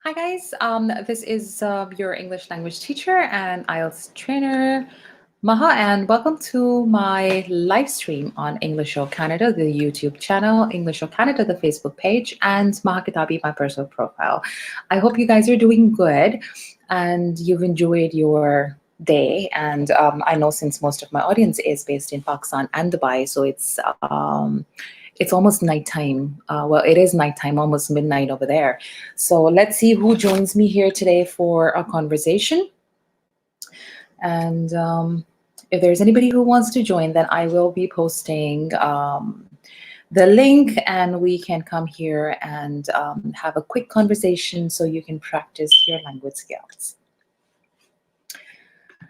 Hi guys, this is your English language teacher and IELTS trainer, Maha, and welcome to my live stream on EnglishOCanada, the YouTube channel, EnglishOCanada, the Facebook page, and Maha Kitabi, my personal profile. I hope you guys are doing good and you've enjoyed your day. And I know since most of my audience is based in Pakistan and Dubai, so it's almost nighttime. Well, it is nighttime, almost midnight over there. So let's see who joins me here today for a conversation. And if there's anybody who wants to join, then I will be posting the link and we can come here and have a quick conversation so you can practice your language skills.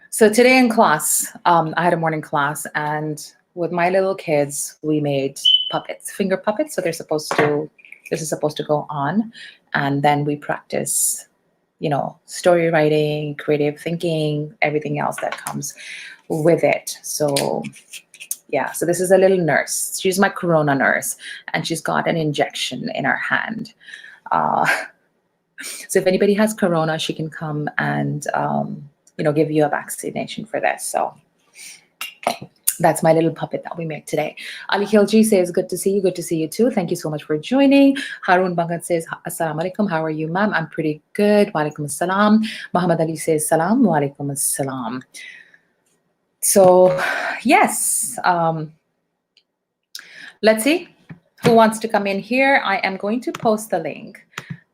So today in class, I had a morning class, and with my little kids, we made puppets, finger puppets. So this is supposed to go on, and then we practice, story writing, creative thinking, everything else that comes with it. So yeah, so this is a little nurse. She's my corona nurse, and she's got an injection in her hand. So if anybody has corona, she can come and give you a vaccination for this. So that's my little puppet that we make today. Ali Khilji says, good to see you. Good to see you too. Thank you so much for joining. Harun Bangat says, Assalamu alaikum. How are you, ma'am? I'm pretty good. Wa alaikum assalam. Muhammad Ali says, salam. Wa alaikum assalam. So yes, let's see who wants to come in here. I am going to post the link.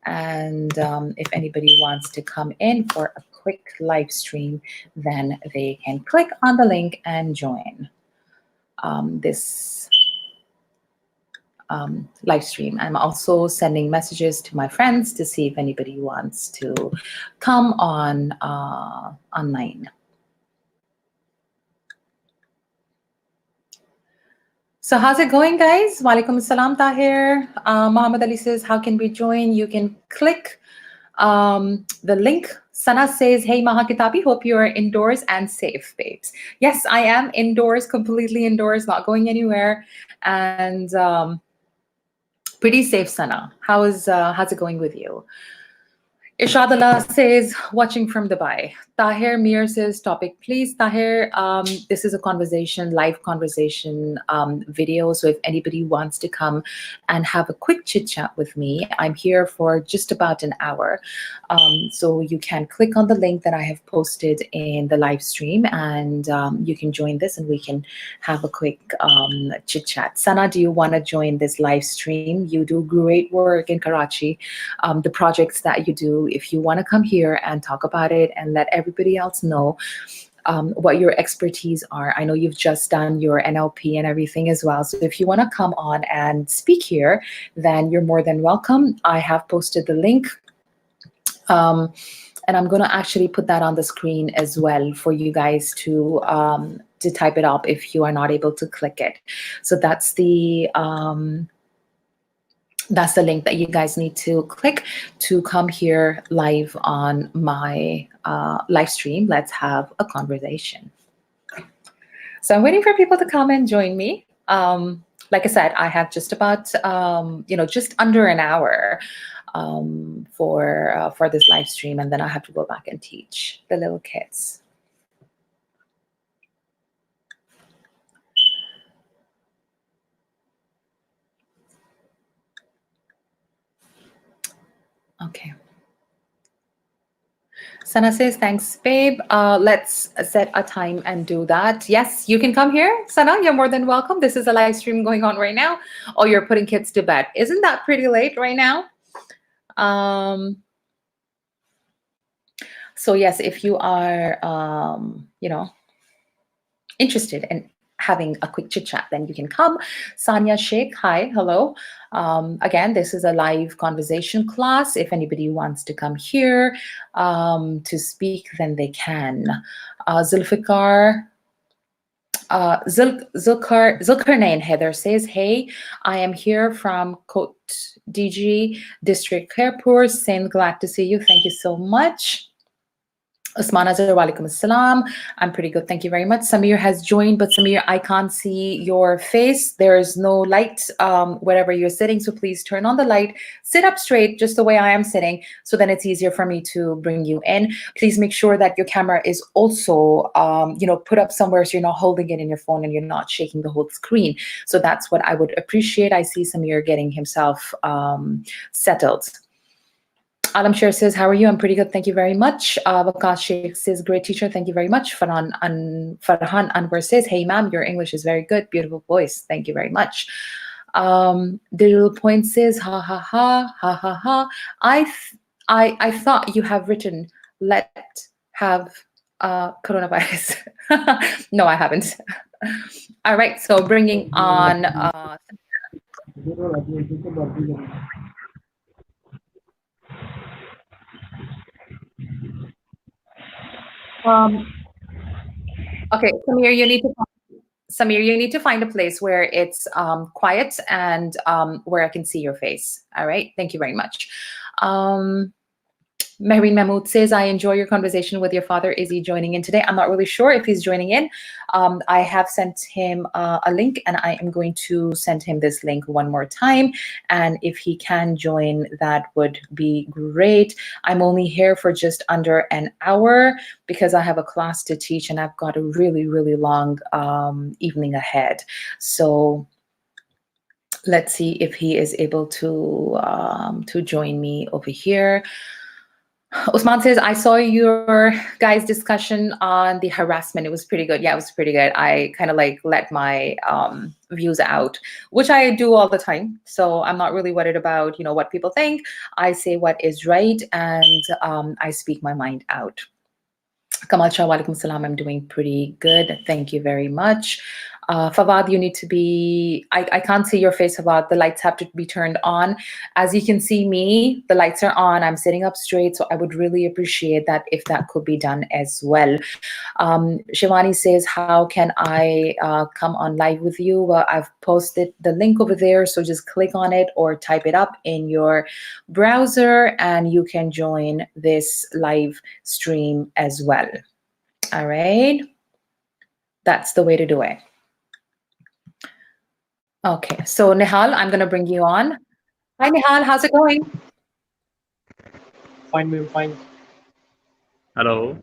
And if anybody wants to come in for a quick live stream, then they can click on the link and join this live stream. I'm also sending messages to my friends to see if anybody wants to come on online. So how's it going, guys? Walaikum assalam, Tahir. Muhammad Ali says, how can we join? You can click the link. Sana says, hey, Maha Kitabi, hope you are indoors and safe, babes. Yes, I am indoors, completely indoors, not going anywhere. And pretty safe, Sana. How's it going with you? Ishadallah says, watching from Dubai. Tahir Mir says, topic, please. Tahir, this is a conversation, live conversation video. So if anybody wants to come and have a quick chit chat with me, I'm here for just about an hour. So you can click on the link that I have posted in the live stream, and you can join this and we can have a quick chit chat. Sana, do you want to join this live stream? You do great work in Karachi. The projects that you do, if you want to come here and talk about it and let everybody else know what your expertise are. I know you've just done your NLP and everything as well. So if you want to come on and speak here, then you're more than welcome. I have posted the link. And I'm going to actually put that on the screen as well for you guys to type it up if you are not able to click it. So that's the link that you guys need to click to come here live on my live stream. Let's have a conversation. So I'm waiting for people to come and join me. Like I said, I have just about, just under an hour for this live stream, and then I have to go back and teach the little kids. Okay. Sana says, thanks, babe. Let's set a time and do that. Yes, you can come here. Sana, you're more than welcome. This is a live stream going on right now. Oh, you're putting kids to bed. Isn't that pretty late right now? So yes, if you are, interested in having a quick chit chat, then you can come. Sanya Sheikh, hi, hello. Again, this is a live conversation class. If anybody wants to come here to speak, then they can. Zulfikar, Zulkarnain Heather says, hey, I am here from Côte DG District Khairpur. Saying glad to see you. Thank you so much. Usman Azhar, walaikum assalam. I'm pretty good, thank you very much. Samir has joined, but Samir, I can't see your face. There is no light wherever you're sitting, so please turn on the light. Sit up straight, just the way I am sitting, so then it's easier for me to bring you in. Please make sure that your camera is also, put up somewhere so you're not holding it in your phone and you're not shaking the whole screen. So that's what I would appreciate. I see Samir getting himself settled. Alam Sher says, how are you? I'm pretty good, thank you very much. Waqas Sheikh says, great teacher, thank you very much. Farhan Anwar says, hey ma'am, your English is very good, beautiful voice, thank you very much. Digital Point says, ha ha ha, ha ha ha. I thought you have written, let have coronavirus. No, I haven't. All right, so bringing on okay, Samir, you need to find a place where it's quiet and where I can see your face. All right, thank you very much. Mehreen Mahmood says, I enjoy your conversation with your father. Is he joining in today? I'm not really sure if he's joining in. I have sent him a link, and I am going to send him this link one more time. And if he can join, that would be great. I'm only here for just under an hour because I have a class to teach and I've got a really, really long evening ahead. So let's see if he is able to join me over here. Usman says, I saw your guys' discussion on the harassment. It was pretty good. Yeah, it was pretty good. I kind of like let my views out, which I do all the time. So I'm not really worried about, what people think. I say what is right and I speak my mind out. Kamal Shah, walaikum salam. I'm doing pretty good. Thank you very much. Fawad, you need to be, I can't see your face, Fawad. The lights have to be turned on. As you can see me, the lights are on. I'm sitting up straight. So I would really appreciate that if that could be done as well. Shivani says, how can I come on live with you? Well, I've posted the link over there. So just click on it or type it up in your browser and you can join this live stream as well. All right. That's the way to do it. Okay, so Nihal, I'm going to bring you on. Hi, Nihal, how's it going? Fine, ma'am, fine. Hello.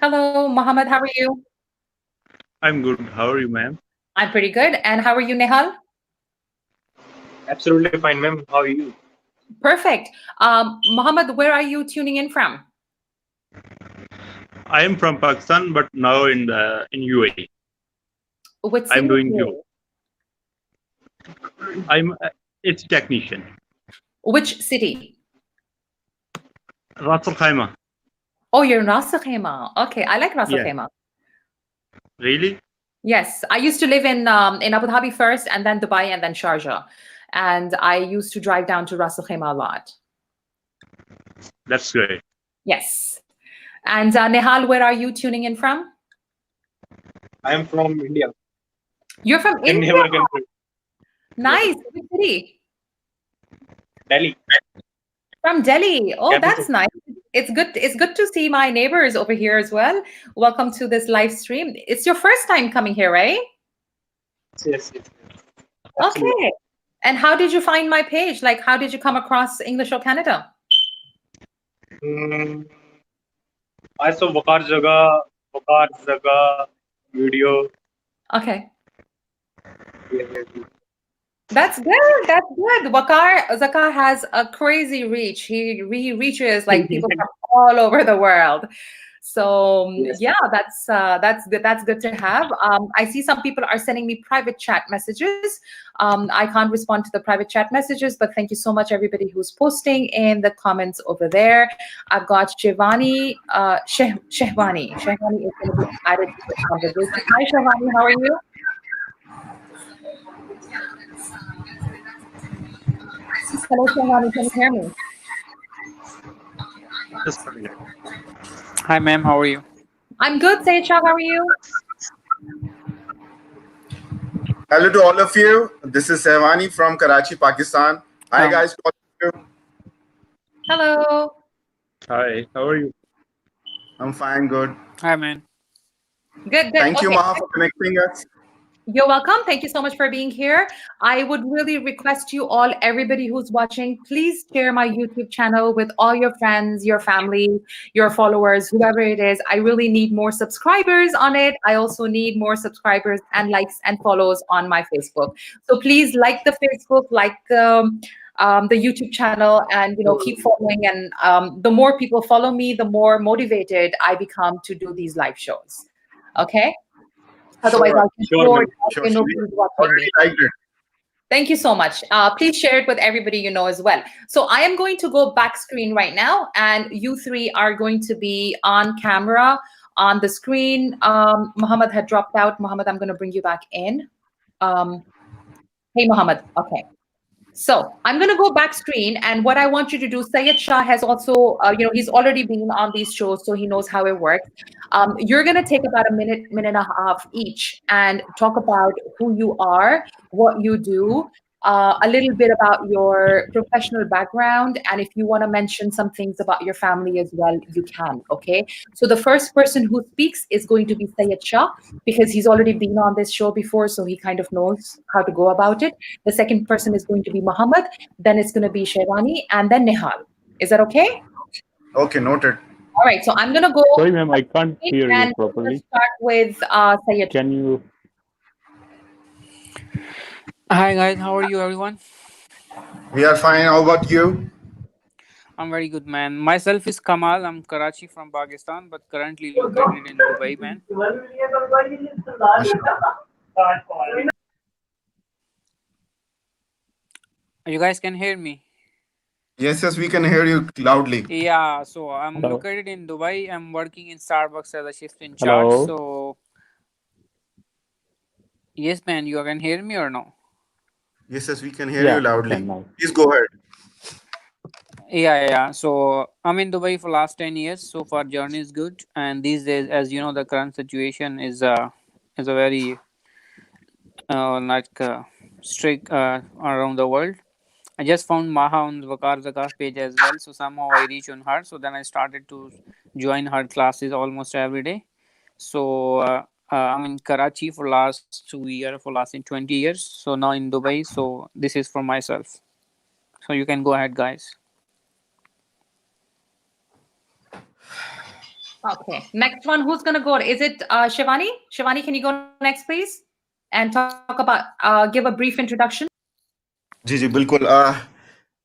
Hello, Mohammed, how are you? I'm good. How are you, ma'am? I'm pretty good. And how are you, Nihal? Absolutely fine, ma'am. How are you? Perfect. Mohammed, where are you tuning in from? I am from Pakistan, but now in UAE. What I'm city? doing job. It's technician. Which city? Ras Al Khaimah. Oh, you're in Ras Al Khaimah. Okay, I like Ras Al Khaimah. Really? Yes, I used to live in Abu Dhabi first, and then Dubai, and then Sharjah. And I used to drive down to Ras Al Khaimah a lot. That's great. Yes. And Nihal, where are you tuning in from? I am from India. You're from In India? neighbor country. Nice. Which city? Delhi. From Delhi. Oh, Capital. that's nice. It's good to see my neighbors over here as well. Welcome to this live stream. It's your first time coming here, right? Yes. Absolutely. Okay. And how did you find my page? Like, how did you come across EnglishOCanada? I saw Waqar Zaga video. Okay. Yeah. That's good. That's good. Waqar Zaka has a crazy reach. He reaches like people from all over the world. So Yes. yeah, that's good. That's good to have. I see some people are sending me private chat messages. I can't respond to the private chat messages, but thank you so much, everybody who's posting in the comments over there. I've got Shivani, Shehwani. Shehwani is going to be added to the conversation. Hi, Shehwani. How are you? Hello, Shehwani. Can you hear me? Just a minute. Hi, ma'am. How are you? I'm good, Sayed Shah. How are you? Hello to all of you. This is Sehwani from Karachi, Pakistan. Hi, guys. Hello. Hi. How are you? I'm fine, good. Hi, man. Good, good. Thank you, Okay. Maha, for connecting us. You're welcome. Thank you so much for being here. I would really request you all, everybody who's watching, please share my YouTube channel with all your friends, your family, your followers, whoever it is. I really need more subscribers on it. I also need more subscribers and likes and follows on my Facebook. So please like the Facebook, like the YouTube channel, and keep following. And the more people follow me, the more motivated I become to do these live shows. Okay. Otherwise, Sure, I'll get sure, bored. ma'am. sure. Okay, We nobody's watching me. already liked it. Thank you so much. Please share it with everybody you know as well. So I am going to go back screen right now, and you three are going to be on camera on the screen. Muhammad had dropped out. Muhammad, I'm going to bring you back in. Hey, Muhammad. Okay. So I'm going to go back screen, and what I want you to do, Syed Shah has also, he's already been on these shows, so he knows how it works. You're going to take about a minute and a half each and talk about who you are, what you do, a little bit about your professional background, and if you want to mention some things about your family as well, you can, okay? So the first person who speaks is going to be Syed Shah, because he's already been on this show before, so he kind of knows how to go about it. The second person is going to be Muhammad, then it's going to be Sherwani, and then Nihal. Is that okay? Okay, noted. All right, so I'm going to go Sorry, ma'am, I can't hear you and we're properly. going to start with Syed. Can you? Hi, guys. How are you, everyone? We are fine. How about you? I'm very good, man. Myself is Kamal. I'm Karachi from Pakistan, but currently located in Dubai, man. You guys can hear me? Yes, yes, we can hear you loudly. Yeah, so I'm Hello. located in Dubai. I'm working in Starbucks as a shift in charge. Hello. So, yes, man, you can hear me or no? Yes, yes, we can hear Yeah, you loudly. can now. Please go ahead. Yeah. So I'm in Dubai for last 10 years. So far, journey is good. And these days, as you know, the current situation is a very strict around the world. I just found Maha on the Vakar Zakaf page as well. So somehow I reached on her. So then I started to join her classes almost every day. So I'm in Karachi for last 2 years, for last 20 years. So now in Dubai. So this is for myself. So you can go ahead, guys. Okay, next one, who's going to go? Is it Shivani? Shivani, can you go next, please? And talk about, give a brief introduction. Ji, bilkul.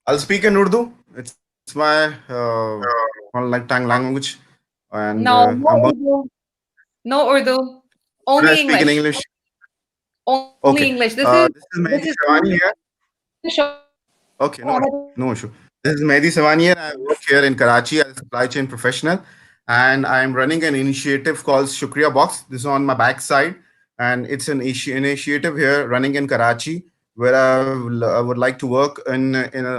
I'll speak in Urdu. It's my like tongue language, and No, I'm no Urdu. No Urdu. Should I Only speak in English. English? Only Okay. English. This is Mehdi This is Savani here. the show. Okay, no issue. This is Mehdi Savani here. I work here in Karachi as a supply chain professional, and I'm running an initiative called Shukriya Box. This is on my backside, and it's an initiative here running in Karachi where I would like to work in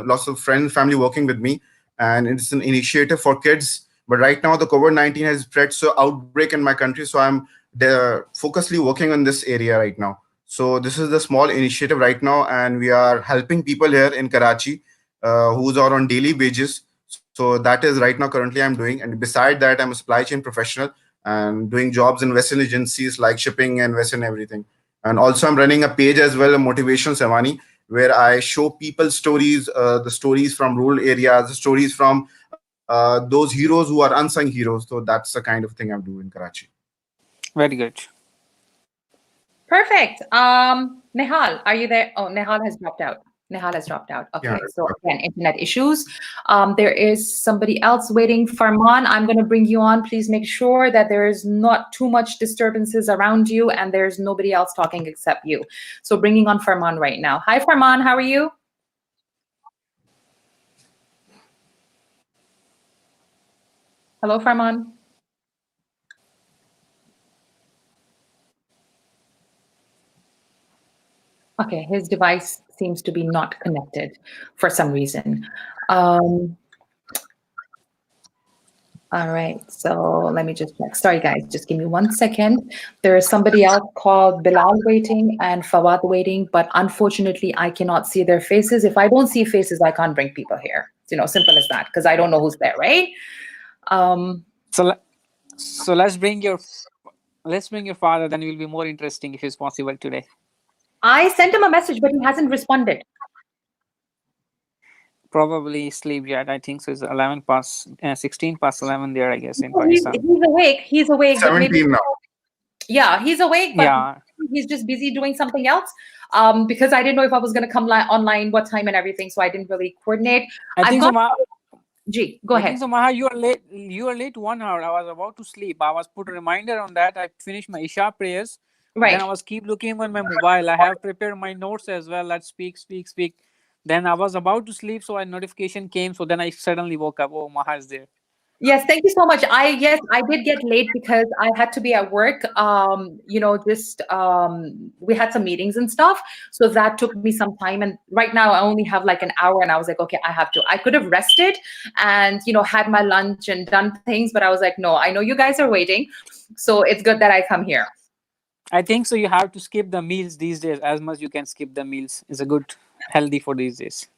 lots of friends, family working with me, and it's an initiative for kids. But right now, the COVID-19 has spread so outbreak in my country, so I'm focusedly working on this area right now. So this is the small initiative right now, and we are helping people here in Karachi who's are on daily wages. So that is right now currently I'm doing. And beside that, I'm a supply chain professional and doing jobs in Western agencies like shipping and Western everything. And also I'm running a page as well, a motivational Savani, where I show people stories, the stories from rural areas, the stories from those heroes who are unsung heroes. So that's the kind of thing I do in Karachi. Very good. Perfect. Nihal, are you there? Oh, Nihal has dropped out. Nihal has dropped out. Okay, Yeah. so again, internet issues. There is somebody else waiting. Farman, I'm going to bring you on. Please make sure that there is not too much disturbances around you and there's nobody else talking except you. So bringing on Farman right now. Hi, Farman. How are you? Hello, Farman. Okay, his device seems to be not connected for some reason. All right, so let me just check. Sorry, guys, just give me 1 second. There is somebody else called Bilal waiting and Fawad waiting, but unfortunately, I cannot see their faces. If I don't see faces, I can't bring people here. Simple as that, because I don't know who's there, right? So So let's bring your father. Then it will be more interesting if it's possible today. I sent him a message, but he hasn't responded. Probably sleep yet. I think so. It's 16 past 11 there, I guess, in Oh, he's Pakistan. awake. He's awake, but maybe 17 now. yeah, he's awake, but Yeah. he's just busy doing something else. Because I didn't know if I was going to come online, what time and everything, so I didn't really coordinate. I think so, Maha. Gee, go I ahead. think so, Maha. You are late. You are late 1 hour. I was about to sleep. I was put a reminder on that. I finished my Isha prayers. Right. Then I was keep looking on my mobile. I have prepared my notes as well. Let's speak. Then I was about to sleep, so a notification came. So then I suddenly woke up. Oh, Maha is there. Yes, thank you so much. I did get late because I had to be at work. We had some meetings and stuff, so that took me some time. And right now I only have like an hour, and I was like, okay, I could have rested and had my lunch and done things, but I was like, no, I know you guys are waiting, so it's good that I come here. I think so. You have to skip the meals these days as much you can skip the meals. It's a good healthy for these days.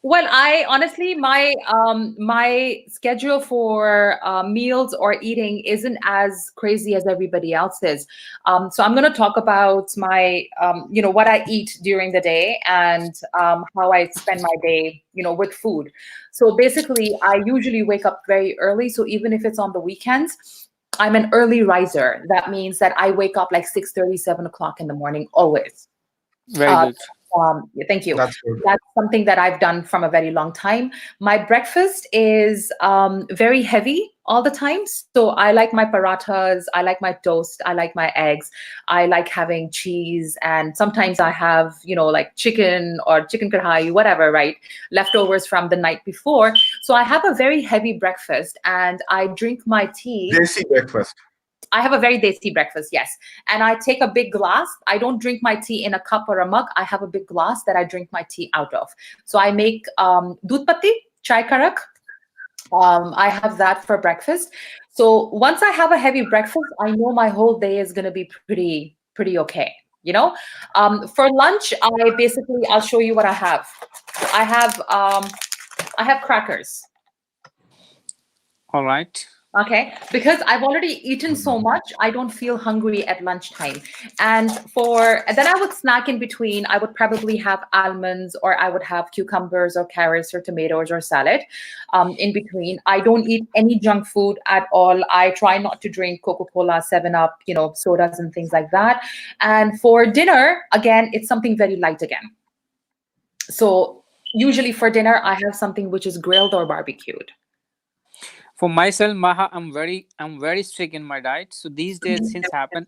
Well, I honestly, my schedule for meals or eating isn't as crazy as everybody else's. So I'm going to talk about my, what I eat during the day and how I spend my day, with food. So basically, I usually wake up very early. So even if it's on the weekends, I'm an early riser. That means that I wake up like 6:30, 7 o'clock in the morning, always. Very good. Thank you. That's good. That's something that I've done from a very long time. My breakfast is very heavy all the time. So I like my parathas, I like my toast, I like my eggs, I like having cheese, and sometimes I have, like chicken or chicken kadhai, whatever, right? Leftovers from the night before. So I have a very heavy breakfast, and I drink my tea. Desi breakfast. I have a very tasty breakfast, yes. And I take a big glass. I don't drink my tea in a cup or a mug. I have a big glass that I drink my tea out of. So I make doodh patti, chai karak. I have that for breakfast. So once I have a heavy breakfast, I know my whole day is going to be pretty okay. For lunch, I'll show you what I have. I have crackers. All right. Okay, because I've already eaten so much, I don't feel hungry at lunchtime. And then I would snack in between. I would probably have almonds, or I would have cucumbers or carrots or tomatoes or salad in between. I don't eat any junk food at all. I try not to drink Coca-Cola, 7-Up, sodas and things like that. And for dinner, again, it's something very light again. So usually for dinner, I have something which is grilled or barbecued. For myself, Maha, I'm very strict in my diet. So these days, since happened,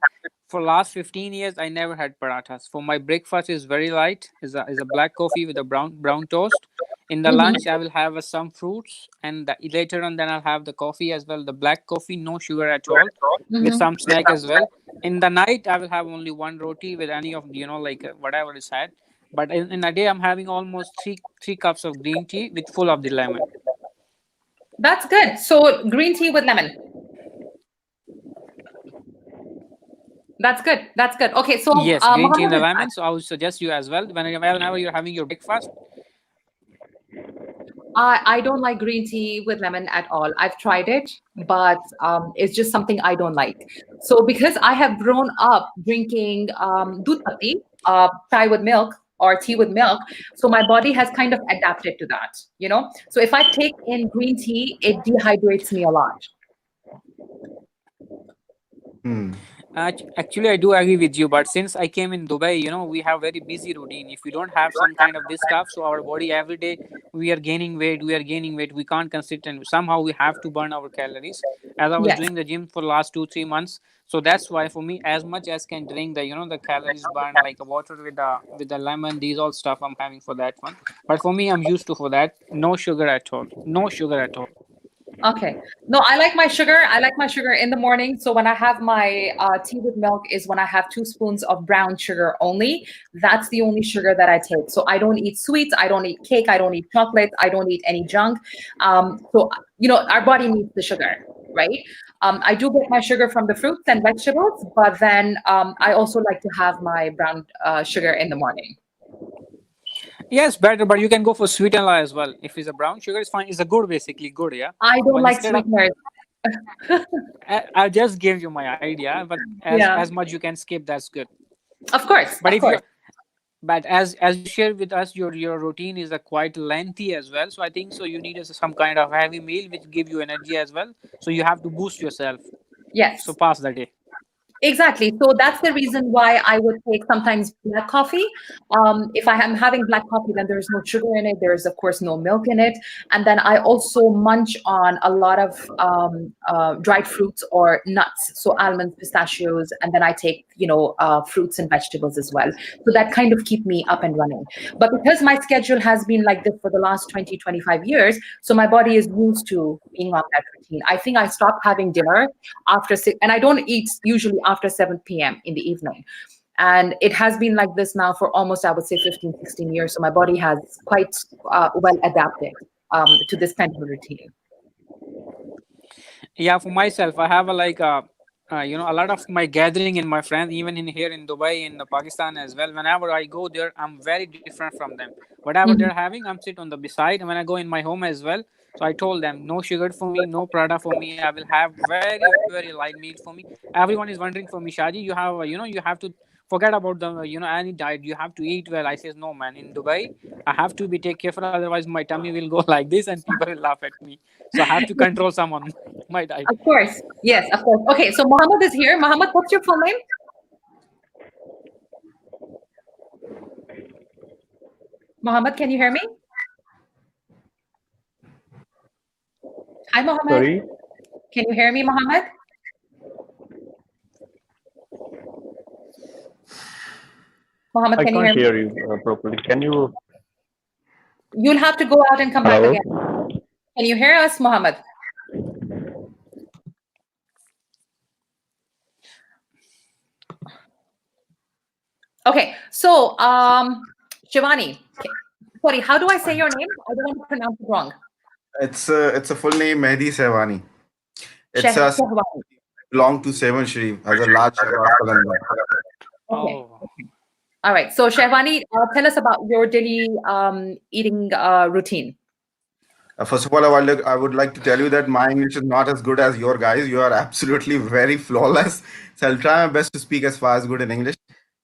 for last 15 years, I never had parathas. For my breakfast is very light. Is a black coffee with a brown toast. In the lunch, I will have some fruits, and later on, then I'll have the coffee as well. The black coffee, no sugar at all, with some snack as well. In the night, I will have only one roti with any of whatever is had. But in a day, I'm having almost three cups of green tea with full of the lemon. That's good. So green tea with lemon. That's good. That's good. Okay, so yes, green tea and the lemon. So I would suggest you as well. Whenever you're having your breakfast. I don't like green tea with lemon at all. I've tried it, but it's just something I don't like. So because I have grown up drinking doodh patti, chai with milk, or tea with milk, so my body has kind of adapted to that, So if I take in green tea, it dehydrates me a lot. Actually, I do agree with you, but since I came in Dubai, we have very busy routine. If we don't have some kind of this stuff, so our body every day we are gaining weight. We can't consistent. Somehow we have to burn our calories. As I was doing the gym for the last 2-3 months, so that's why for me, as much as can drink the calories burn, like water with the lemon, these all stuff I'm having for that one. But for me, I'm used to for that. No sugar at all. No sugar at all. Okay. No, I like my sugar. I like my sugar in the morning. So when I have my tea with milk is when I have 2 spoons of brown sugar only. That's the only sugar that I take. So I don't eat sweets. I don't eat cake. I don't eat chocolate. I don't eat any junk. So, our body needs the sugar, right? I do get my sugar from the fruits and vegetables, but then I also like to have my brown sugar in the morning. Yes, better, but you can go for sweet and as well. If it's a brown sugar, it's fine. It's a good, basically good, yeah. I don't like sweeteners. I'll just give you my idea, but Yeah. as much you can skip, that's good. Of course. But Of if you course. but as you share with us, your routine is quite lengthy as well. So I think so you need some kind of heavy meal which give you energy as well. So you have to boost yourself. So Yes. pass the day. Exactly. So that's the reason why I would take sometimes black coffee. If I am having black coffee, then there's no sugar in it. There's, of course, no milk in it. And then I also munch on a lot of dried fruits or nuts. So almonds, pistachios, and then I take, fruits and vegetables as well. So that kind of keep me up and running. But because my schedule has been like this for the last 20, 25 years, so my body is used to being on that routine. I think I stopped having dinner after 6, and I don't eat usually after 7 p.m. in the evening. And it has been like this now for almost, I would say, 15, 16 years. So my body has quite well adapted to this kind of routine. Yeah, for myself, I have a lot of my gathering in my friends, even in here in Dubai, in Pakistan as well. Whenever I go there, I'm very different from them. Whatever they're having, I'm sit on the beside. And when I go in my home as well, so I told them, no sugar for me, no prada for me. I will have very, very light meat for me. Everyone is wondering for me, Shaji, you have, you have to forget about the, any diet. You have to eat well. I says, no, man. In Dubai, I have to be take careful. Otherwise, my tummy will go like this, and people will laugh at me. So I have to control some on my diet. Of course. Yes, of course. Okay, so Mohammed is here. Mohammed, what's your full name? Mohammed, can you hear me? Hi, Mohammed. Sorry, Can you hear me, Mohammed? Mohammed, I can you can't hear me? hear you properly. Can you? You'll have to go out and come back Hello? again. Can you hear us, Mohammed? Okay, so Shivani, sorry, how do I say your name? I don't want to pronounce it wrong. It's a full name, Mehdi Sehwani. It's a Shehwani. belong to Seven Sharif as a large share of Kalanda. Okay. Oh. All right. So Shehwani, tell us about your daily eating routine. First of all, I would like to tell you that my English is not as good as your guys. You are absolutely very flawless. So I'll try my best to speak as far as good in English.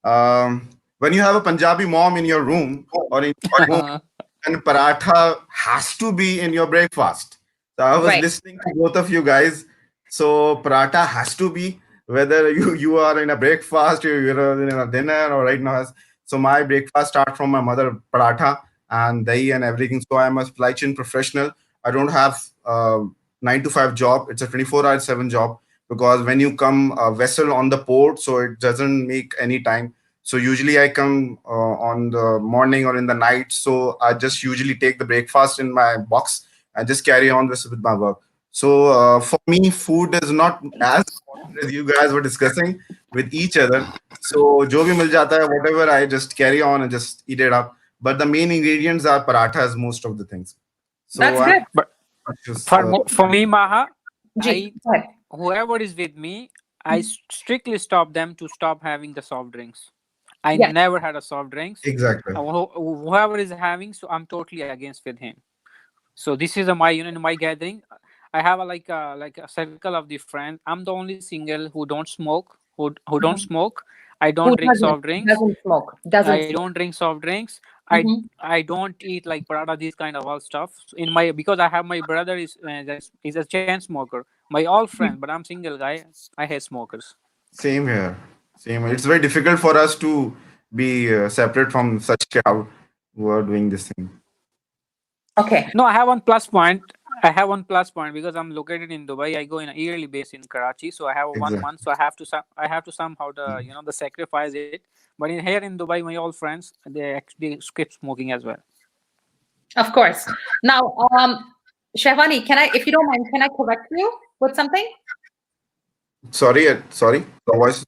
When you have a Punjabi mom in your room or in your home, and paratha has to be in your breakfast. So I was Right. listening to both of you guys. So paratha has to be whether you are in a breakfast or you're in a dinner or right now. So my breakfast start from my mother paratha and dahi and everything. So I'm a supply chain professional. I don't have 9 to 5 job. It's a 24/7 job because when you come a vessel on the port, so it doesn't make any time. So usually I come on the morning or in the night. So I just usually take the breakfast in my box and just carry on with my work. So for me, food is not as important as you guys were discussing with each other. So jo bhi mil jata hai, whatever I just carry on and just eat it up. But the main ingredients are parathas, most of the things. So That's I'm good. But just, for me, Maha, Ji, go ahead. whoever is with me, I strictly stop them to stop having the soft drinks. I Yes. never had a soft drinks. exactly. Whoever is having, so I'm totally against with him. So this is my in my gathering. I have a circle of the friends. I'm the only single who don't smoke. Who don't smoke. I Who don't drink doesn't? soft drinks. Doesn't smoke. Doesn't I smoke. don't drink soft drinks. Mhm. I don't eat like paratha, these kind of all stuff. In my because I have my brother is a chain smoker. My all friends, but I'm single guy. I hate smokers. Same here. Same. It's very difficult for us to be separate from such crowd who are doing this thing. Okay. No, I have one plus point. I have one plus point because I'm located in Dubai. I go in a yearly base in Karachi, so I have 1 month. So I have to somehow the sacrifice it. But in here in Dubai, my old friends they actually skip smoking as well. Of course. Now, Shehwani, if you don't mind, can I correct you with something? Sorry. The voice.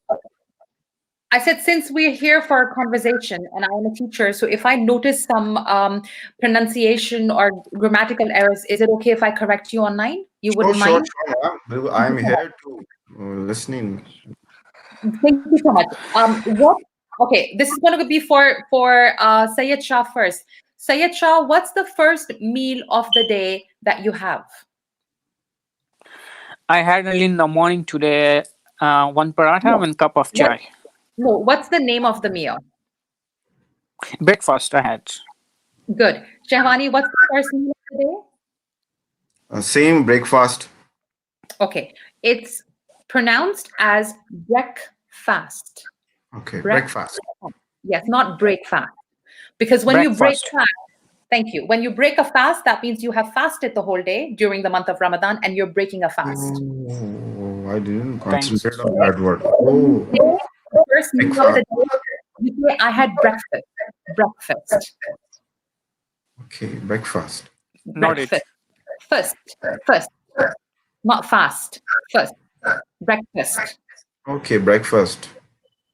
I said, since we're here for a conversation and I am a teacher, so if I notice some pronunciation or grammatical errors, is it okay if I correct you online? You wouldn't mind? Sure. I'm here to listening. Thank you so much. Okay, this is going to be for Sayed Shah first. Sayed Shah, what's the first meal of the day that you have? I had early in the morning today, one paratha, one cup of chai. No, what's the name of the meal? Breakfast I had. Good. Shehwani, what's the first meal of the day? Same breakfast. Okay. It's pronounced as breakfast. Okay, breakfast. Yes, not break fast. Because when you break Breakfast. fast, thank you. When you break a fast, that means you have fasted the whole day during the month of Ramadan and you're breaking a fast. Oh, I didn't Thanks. concentrate on that word. Oh, The first meal of the day, you say, I had breakfast. Breakfast. okay, breakfast. Noted. Breakfast. First. Not fast. First. Breakfast. Okay, breakfast.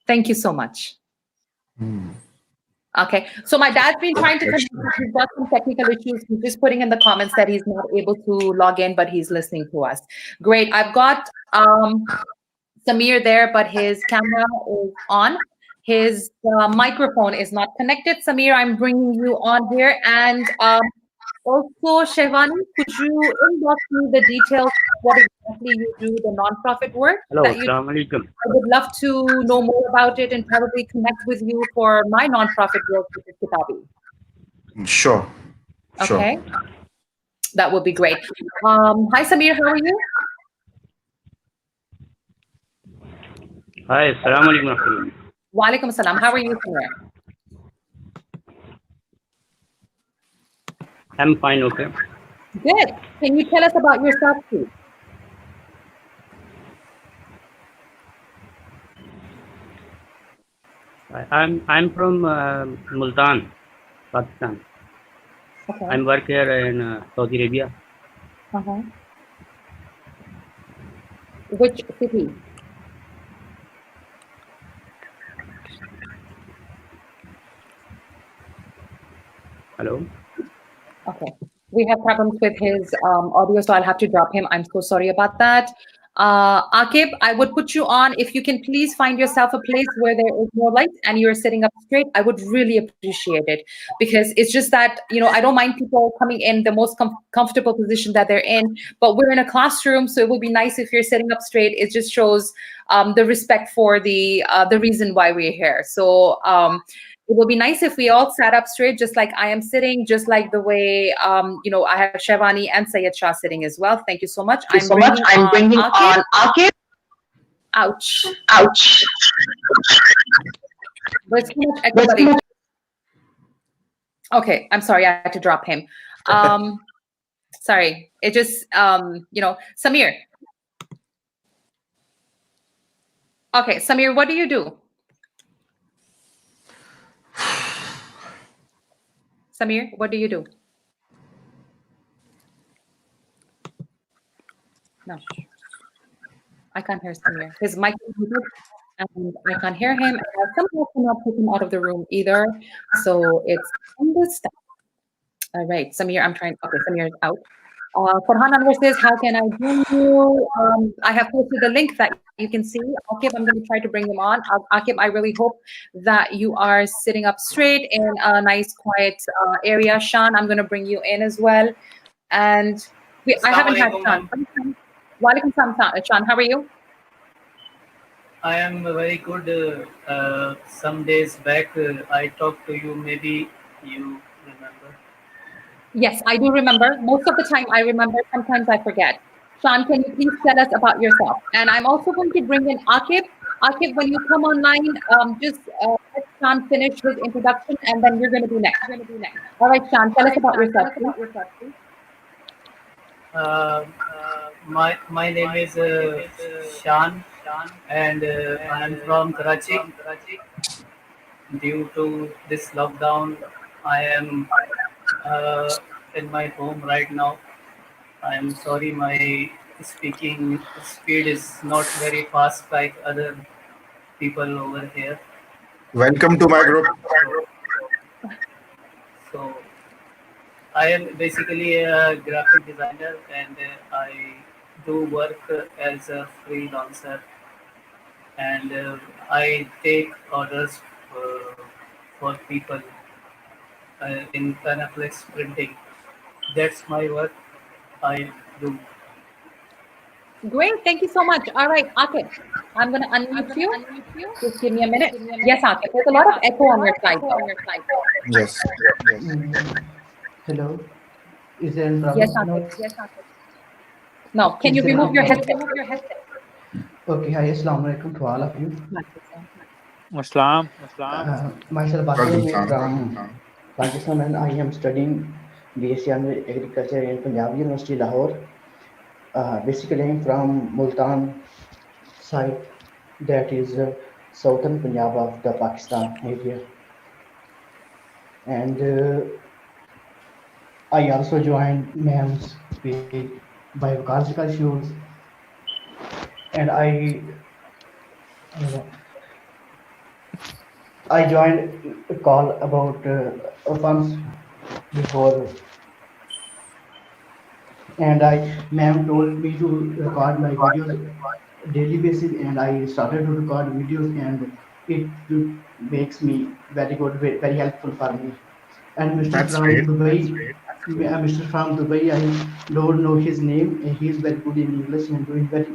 Thank you so much. Hmm. Okay, so my dad's been trying to connect. He's got some technical issues. He's just putting in the comments that he's not able to log in, but he's listening to us. Great. I've got Samir there, but his camera is on. His microphone is not connected. Samir, I'm bringing you on here. And also, Shehwani, could you inbox me the details of what exactly you do, the nonprofit work Hello, that you do? Assalamu alaikum. I would love to know more about it and probably connect with you for my nonprofit work with the Kitabi. Sure. Okay, that would be great. Hi, Samir, how are you? Hi, Assalamu alaikum. Walaikum salam. How are you, Samir? I'm fine, okay. Good. Can you tell us about yourself, please? I'm from Multan, Pakistan. Okay. I'm work here in Saudi Arabia. Uh-huh. Which city? Hello. Okay. We have problems with his audio, so I'll have to drop him. I'm so sorry about that. Akib, I would put you on. If you can please find yourself a place where there is more light and you're sitting up straight, I would really appreciate it. Because it's just that, I don't mind people coming in the most comfortable position that they're in, but we're in a classroom, so it would be nice if you're sitting up straight. It just shows the respect for the reason why we're here. So it would be nice if we all sat up straight, just like I am sitting, just like the way, I have Shehwani and Sayed Shah sitting as well. Thank you so much. I'm bringing on Akib. Ouch. There's too much echo, buddy. Okay, I'm sorry, I had to drop him. Sorry, it just, Samir. Okay, Samir, what do you do? Samir, what do you do? No, I can't hear Samir. His mic is muted, and I can't hear him. And I somehow cannot put him out of the room either. So it's understand. All right, Samir, I'm trying. Okay, Samir is out. Farhan Anwar says, how can I join you? I have posted the link that you can see. Akib, I'm going to try to bring him on. Akib, I really hope that you are sitting up straight in a nice, quiet area. Shan, I'm going to bring you in as well. And I haven't had Shan. Walaikum salam, Shan. How are you? I am very good. Some days back, I talked to you. Maybe you remember. Yes, I do remember. Most of the time I remember. Sometimes I forget. Shan, can you please tell us about yourself? And I'm also going to bring in Akib. Akib, when you come online, just let Shan finish his introduction, and then you're going to be next. All right, Shan, tell us about yourself, please. My name is Shan, and I am from Karachi. Due to this lockdown, I am in my home right now. I am sorry, my speaking speed is not very fast like other people over here. Welcome to my group. So I am basically a graphic designer, and I do work as a freelancer, and I take orders for people in Panaflex printing. That's my work I do. Great. Thank you so much. All right, Akif, I'm going to unmute you. Just give me a minute. Yes, Akif. There's a lot of echo on your side, though. Yes. Hello. Is there any Yes, problem? Akif. No. Can you Is there remove any your problem? headset? Okay. Hi. Assalamu alaikum to all of you. Assalam. Myself Welcome, Asim Sam. from Pakistan, and I am studying BSc Agriculture in Punjab University, Lahore. Basically, I am from Multan side, that is southern Punjab of the Pakistan area, and I also joined MEMS page biological issues, and I joined a call about once before, and ma'am told me to record my videos daily basis, and I started to record videos, and it makes me very good, very helpful for me. And That's great. Mr. from Dubai, I don't know his name. He is very good in English and doing very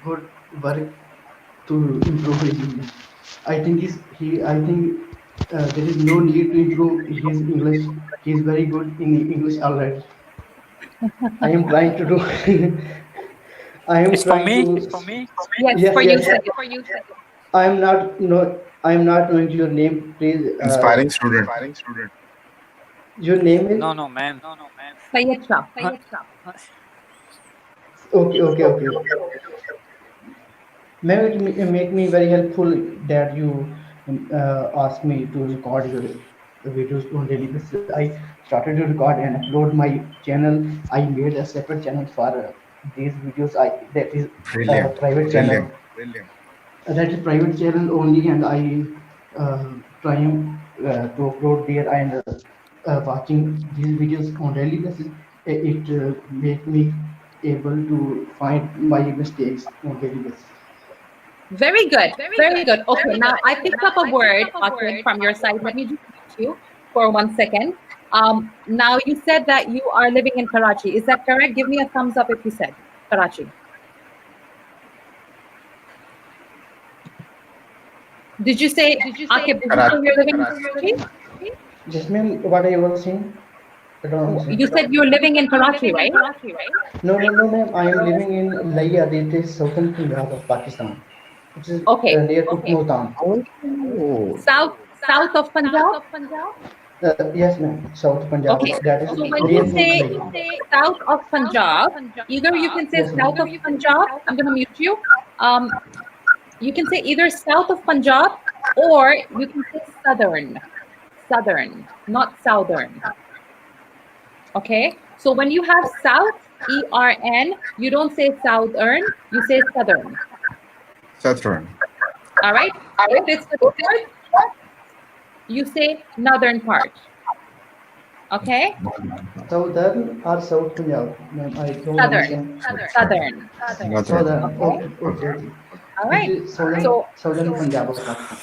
good work to improve his English. I think there is no need to improve his English. He is very good in English already. I am trying to do. I am It's for trying me. to. Yes, Yes, for you, yes. Sayyid. I am not no. I am not knowing your name. Please. Inspiring student. Your name is. No, man. Sayyid Shah. Okay. Maybe it make me very helpful that you ask me to record your videos on daily basis. I started to record and upload my channel. I made a separate channel for these videos. That is a Brilliant. private channel. That is private channel only, and I trying to upload there and watching these videos on daily basis. It make me able to find my mistakes on daily basis. Very good. Very good. Okay, now I picked up a word, Akif, from your side. Let me just mute you for 1 second. Now you said that you are living in Karachi. Is that correct? Give me a thumbs up if you said Karachi. Did you say, Akif, did you say you're living in Karachi? Yes, ma'am. What I was saying? I don't understand. You said you're living in Karachi, right? No, ma'am. I am living in Layar. It is southern Punjab of Pakistan. It is Okay. near to Multan. South of Punjab? Yes, ma'am. South Punjab. Okay. That is So when near you to say Layar. south of Punjab, either you can say Yes, ma'am. south of Punjab. I'm going to mute you. You can say either south of Punjab or you can say southern. Southern, not southern. Okay. So when you have south, ERN, you don't say southern, you say southern. Southern. All right. If it's the north, you say northern part. Okay. Southern or South Punjab, ma'am. I don't Southern. understand. Southern. Southern. Okay. All right. It is southern Punjab of Pakistan.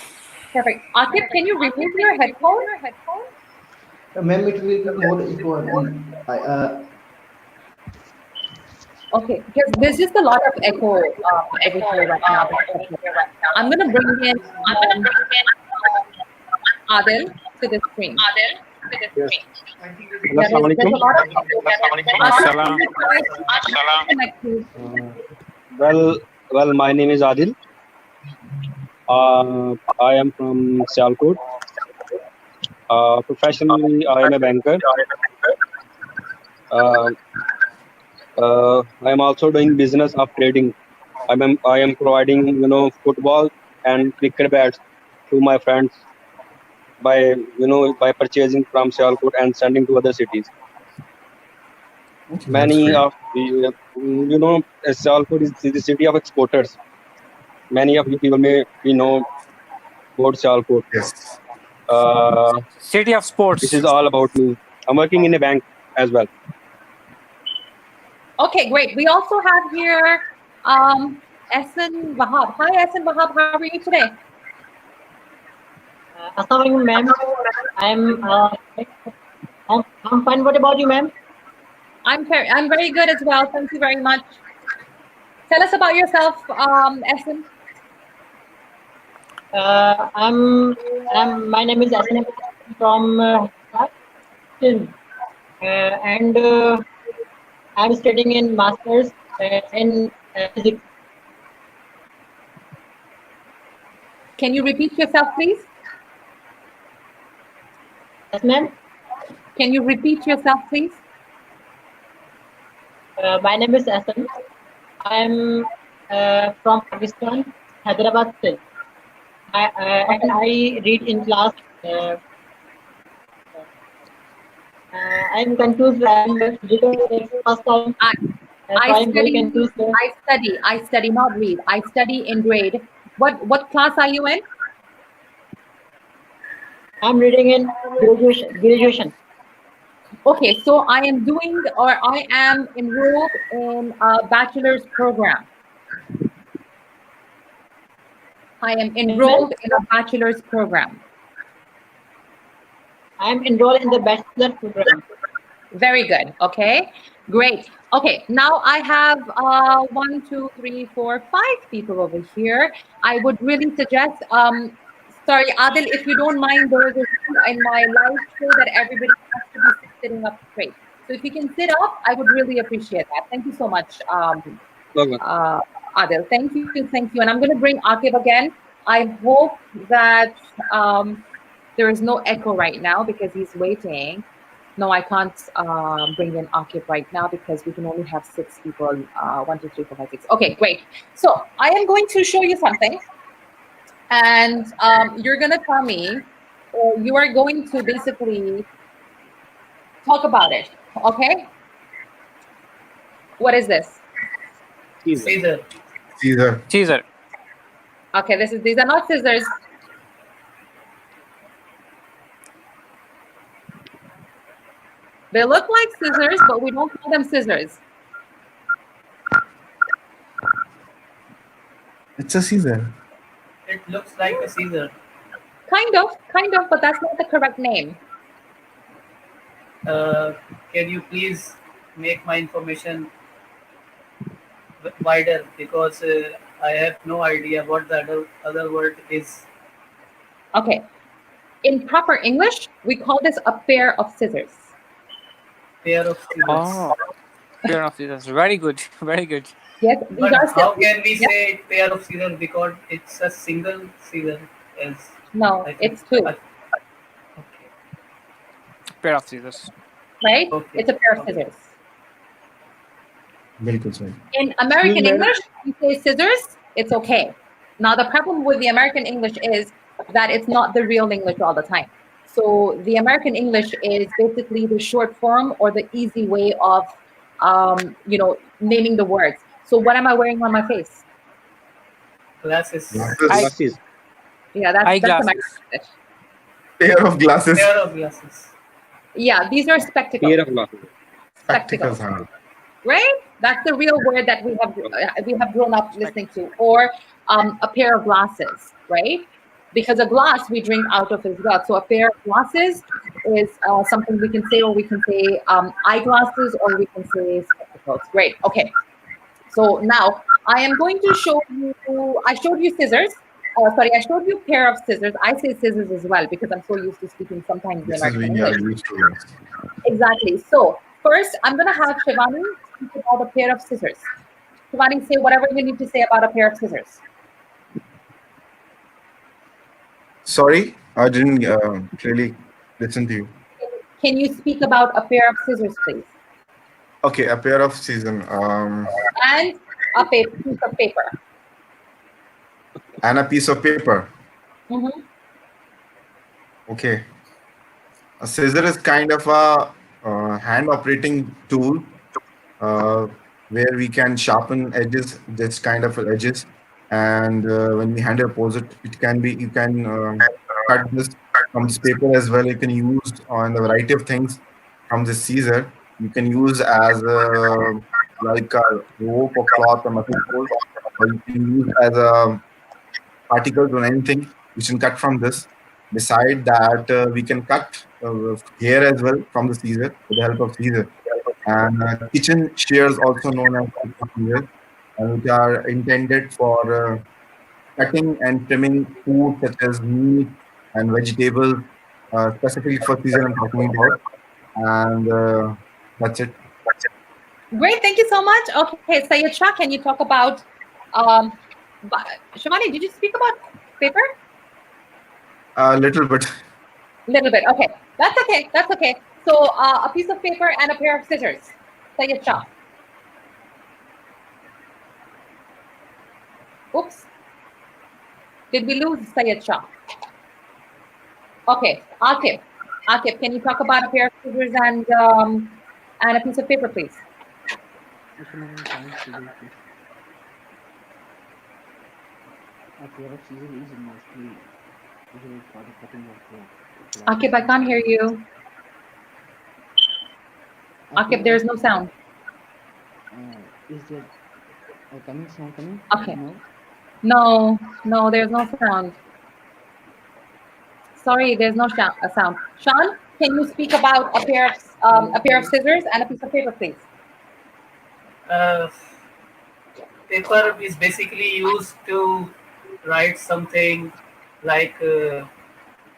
Perfect. Akif, can you remove your headphone? Ma'am, it will be more important. Okay, because there's just a lot of echo over here right now. I'm gonna bring in Adil to the screen. Yes. There's a lot of Assalam. Well, my name is Adil. I am from Sialkot. Professionally, I am a banker. I am also doing business of trading. I am providing football and cricket bats to my friends by purchasing from Sialkot and sending to other cities. Many of Sialkot is the city of exporters. Many of you people may know about Sialkot. Yes. City of sports. This is all about me. I'm working in a bank as well. Okay, great. We also have here Ehsan Wahab. Hi, Ehsan Wahab. How are you today? Assalamualaikum, ma'am. I'm fine. What about you, ma'am? I'm very good as well. Thank you very much. Tell us about yourself, Essen. My name is Asnab from Hyderabad, and I'm studying in masters in physics. Can you repeat yourself, please? Yes, ma'am. Can you repeat yourself, please? My name is Asnab. I'm from Pakistan, Hyderabad still. And I read in class. I'm confused because it's first time. So I'm very confused. I study, not read. I study in grade. What class are you in? I'm reading in graduation. Okay, so I am doing, or I am enrolled in a bachelor's program. I am enrolled in a bachelor's program. I'm enrolled in the bachelor program. Very good. Okay, great. Okay, now I have 1, 2, 3, 4, 5 people over here. I would really suggest, sorry, Adil, if you don't mind, there is a rule in my live show that everybody has to be sitting up straight. So if you can sit up, I would really appreciate that. Thank you so much, Adil. Thank you, thank you. And I'm going to bring Akib again. I hope that there is no echo right now because he's waiting. No, I can't bring in Akib right now because we can only have 6 people. 1, 2, 3, 4, 5, 6. Okay, great. So I am going to show you something, and you're going to tell me, or you are going to basically talk about it. Okay? What is this? Caesar. Caesar. Caesar. Okay, these are not scissors. They look like scissors, but we don't call them scissors. It's a Caesar. It looks like a Caesar. Kind of, but that's not the correct name. Can you please make my information wider, because I have no idea what the other word is. Okay. In proper English, we call this a pair of scissors. Pair of scissors. Oh, pair of scissors. Very good. Very good. Yes. But how can we say pair of scissors, because it's a single scissor? No, it's 2. Okay. Pair of scissors. Right? Okay. It's a pair of scissors. Bilkul sahi. In American English, we say scissors, it's okay. Now, the problem with the American English is that it's not the real English all the time. So the American English is basically the short form or the easy way of, naming the words. So what am I wearing on my face? Glasses. Glasses. Yeah, that's Eyeglasses. American English. Pair of glasses. Pair of glasses. Yeah, these are spectacles. Pair of glasses. Spectacles. Spectacles. Right? That's the real word that we have grown up listening to, or a pair of glasses, right? Because a glass we drink out of as well. So a pair of glasses is something we can say, or we can say eyeglasses, or we can say spectacles. Great. Okay. So now I am going to show you. I showed you scissors. Sorry, I showed you a pair of scissors. I say scissors as well because I'm so used to speaking sometimes in This is American we are English. used to. Yes. Exactly. So first, I'm going to have Shivani speak about a pair of scissors. Shivani, say whatever you need to say about a pair of scissors. Sorry, I didn't really listen to you. Can you speak about a pair of scissors, please? Okay, a pair of season. And a piece of paper. And a piece of paper. Mm-hmm. Okay. A scissor is kind of a hand operating tool where we can sharpen edges, this kind of edges. And when we hand oppose it, you can cut this from this paper as well. You can use on a variety of things from this scissor. You can use as like a rope or cloth or metal pole, or you can use as a particles or anything. We can cut from this. Beside that, we can cut hair as well from the scissor with the help of scissor. And kitchen shears, also known as kitchen shears, which are intended for cutting and trimming food such as meat and vegetables, specifically for season I'm talking about. And that's it. Great, thank you so much. Okay, Sayed Shah, can you talk about um, Shivani, did you speak about paper? A little bit. Little bit. Okay, that's okay. That's okay. So a piece of paper and a pair of scissors. Sayed Shah. Oops. Did we lose Sayed Shah? Okay, Akif. Akif, can you talk about a pair of scissors and a piece of paper, please? Actually, I'm trying to do this. A pair of scissors is mostly used for the cutting of the cloth. Akif, I can't hear you. Akif, there's no sound. Is there coming sound coming? Okay. No. No, there's no sound. Sorry, there's no sound. Sean, can you speak about a pair of scissors and a piece of paper, please? Paper is basically used to write something like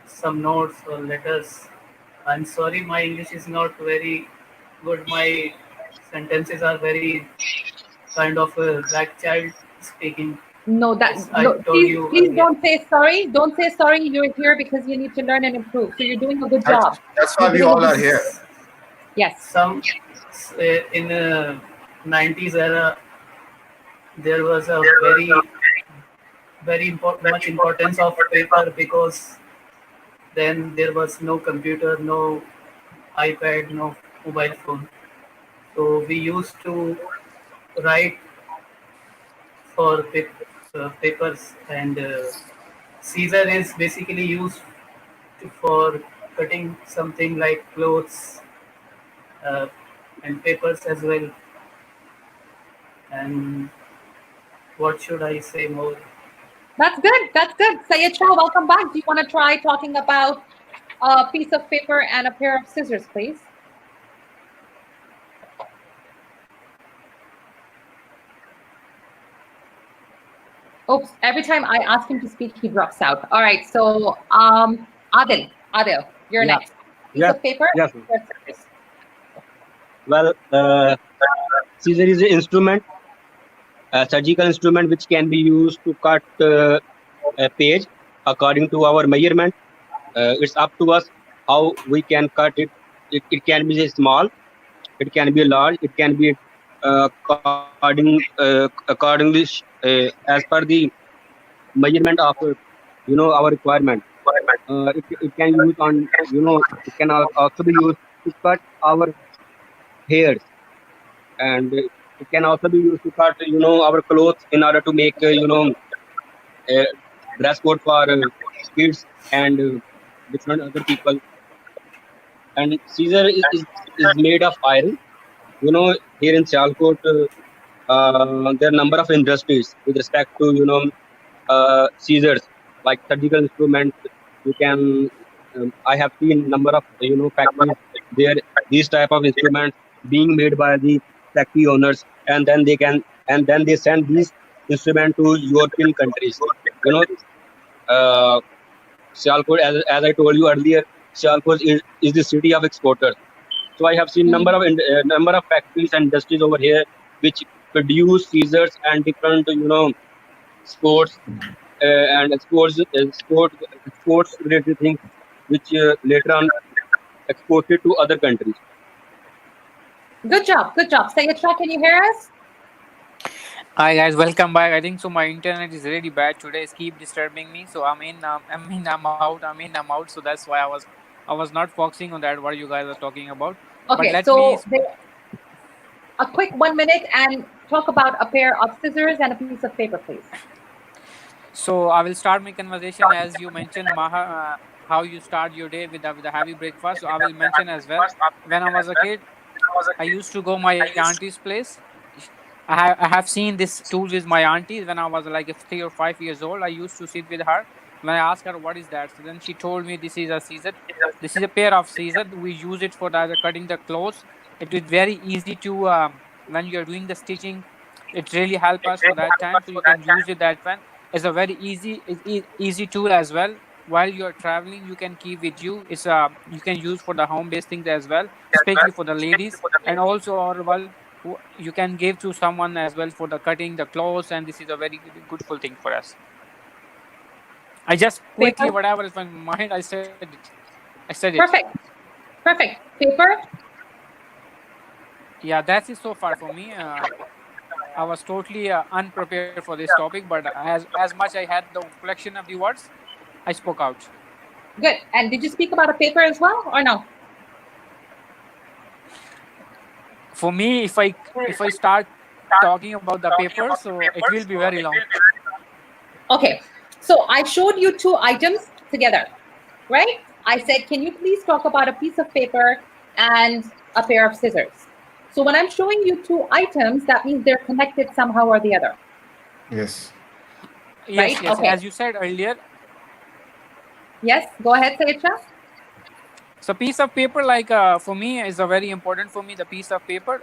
some notes or letters. I'm sorry, my English is not very good. My sentences are very kind of a black child speaking. No, please don't say sorry. Don't say sorry. You're here because you need to learn and improve. So you're doing a good job. That's why we all are here. Yes. Some in 90s era, there was a very much importance of paper because then there was no computer, no iPad, no mobile phone. So we used to write for papers, and scissor is basically used for cutting something like clothes and papers as well. And what should I say more? That's good. That's good. Sayed Shah, welcome back. Do you want to try talking about a piece of paper and a pair of scissors, please? Oops, every time I ask him to speak, he drops out. All right, so Adil, you're next. Piece of paper. Yes. Scissors. Well, scissor is an instrument, a surgical instrument which can be used to cut a page according to our measurement. It's up to us how we can cut it. It can be small, it can be large, it can be accordingly as per the measurement of our requirement. It can use on it can also be used to cut our hairs, and it can also be used to cut our clothes in order to make a dress code for kids and different other people. And scissor is made of iron. Here in Sialkot, there are number of industries with respect to scissors, like surgical instruments. You can I have seen number of factories there. These type of instruments being made by the factory owners, and then they send these instruments to European countries. Sialkot, as I told you earlier, Sialkot is the city of exporters. So I have seen number of factories and industries over here which produce scissors and different sports and sports related things which later on exported to other countries. Good job. Sayed Shah, can you hear us? Hi guys, welcome back. I think so. My internet is really bad today. It's keep disturbing me. So I'm in, I'm out. So that's why I was not focusing on that. What you guys are talking about. Okay, so a quick 1 minute and talk about a pair of scissors and a piece of paper, please. So I will start my conversation as you mentioned, Maha, how you start your day with a heavy breakfast. So I will mention as well. When I was a kid, I used to go my auntie's place. I have seen this tool with my auntie when I was like 3 or 5 years old. I used to sit with her. When I asked her what is that, so then she told me this is a scissor. This is a pair of scissors. We use it for cutting the clothes. It is very easy to when you are doing the stitching. It really help us for that time, so you can use it that one. It's a very easy tool as well. While you're traveling, you can keep with you. It's you can use for the home based things as well, especially for the ladies. And also our well, you can give to someone as well for the cutting the clothes, and this is a very goodful thing for us. I just quickly, Paper? whatever is my mind, I said it. Perfect. Perfect. Paper? Yeah, that's it so far for me. I was totally unprepared for this topic, but as much I had the collection of the words, I spoke out. Good. And did you speak about a paper as well, or no? For me, if I start talking about the paper, so it will be very long. Okay. So I showed you two items together, right? I said, can you please talk about a piece of paper and a pair of scissors? So when I'm showing you two items, that means they're connected somehow or the other. Yes. Yes, Right? yes. Okay. As you said earlier. Yes, go ahead, Sayedcha. So piece of paper, like for me, is a very important for me. The piece of paper,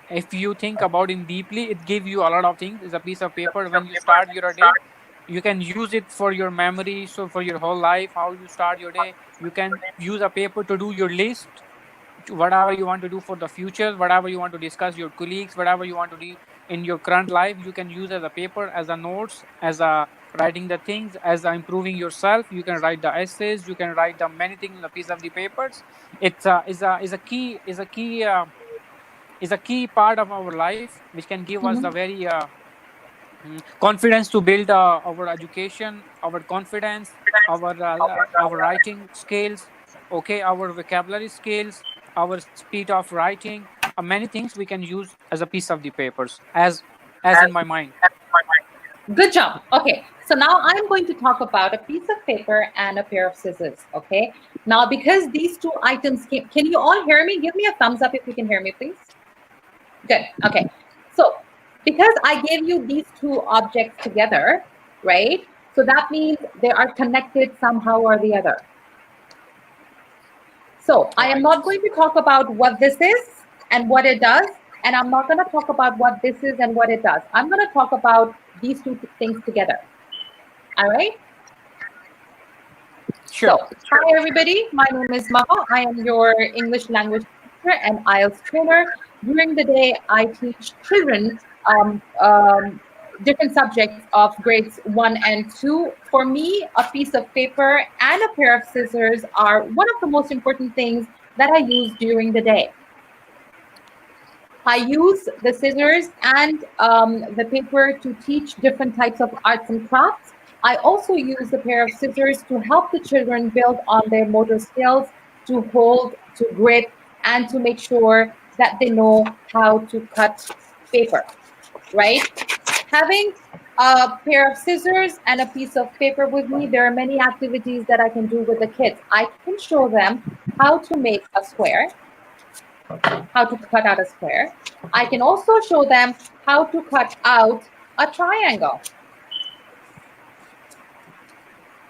if you think about it deeply, it gives you a lot of things. It's a piece of paper. When you start your day, you can use it for your memory. So for your whole life, how you start your day, you can use a paper to do your list, whatever you want to do for the future, whatever you want to discuss your colleagues, whatever you want to do in your current life, you can use as a paper, as a notes, as a writing the things, as a improving yourself. You can write the essays, you can write the many things on a piece of the papers. It's is a key part of our life, which can give us the very confidence to build our education, our confidence, our writing skills, okay, our vocabulary skills, our speed of writing, many things we can use as a piece of the papers, as in my mind. Good job. Okay, so now I'm going to talk about a piece of paper and a pair of scissors. Okay, now because these two items can you all hear me? Give me a thumbs up if you can hear me, please. Good. Okay, so because I gave you these two objects together, right? So that means they are connected somehow or the other. So I am not going to talk about what this is and what it does, and I'm not going to talk about what this is and what it does. I'm going to talk about these two things together. All right? Sure. So, hi everybody. My name is Maha. I am your English language teacher and IELTS trainer. During the day, I teach children different subjects of grades 1 and 2. For me, a piece of paper and a pair of scissors are one of the most important things that I use during the day. I use the scissors and the paper to teach different types of arts and crafts. I also use the pair of scissors to help the children build on their motor skills, to hold, to grip, and to make sure that they know how to cut paper, right? Having a pair of scissors and a piece of paper with me, there are many activities that I can do with the kids. I can show them how to make a square, how to cut out a square. I can also show them how to cut out a triangle.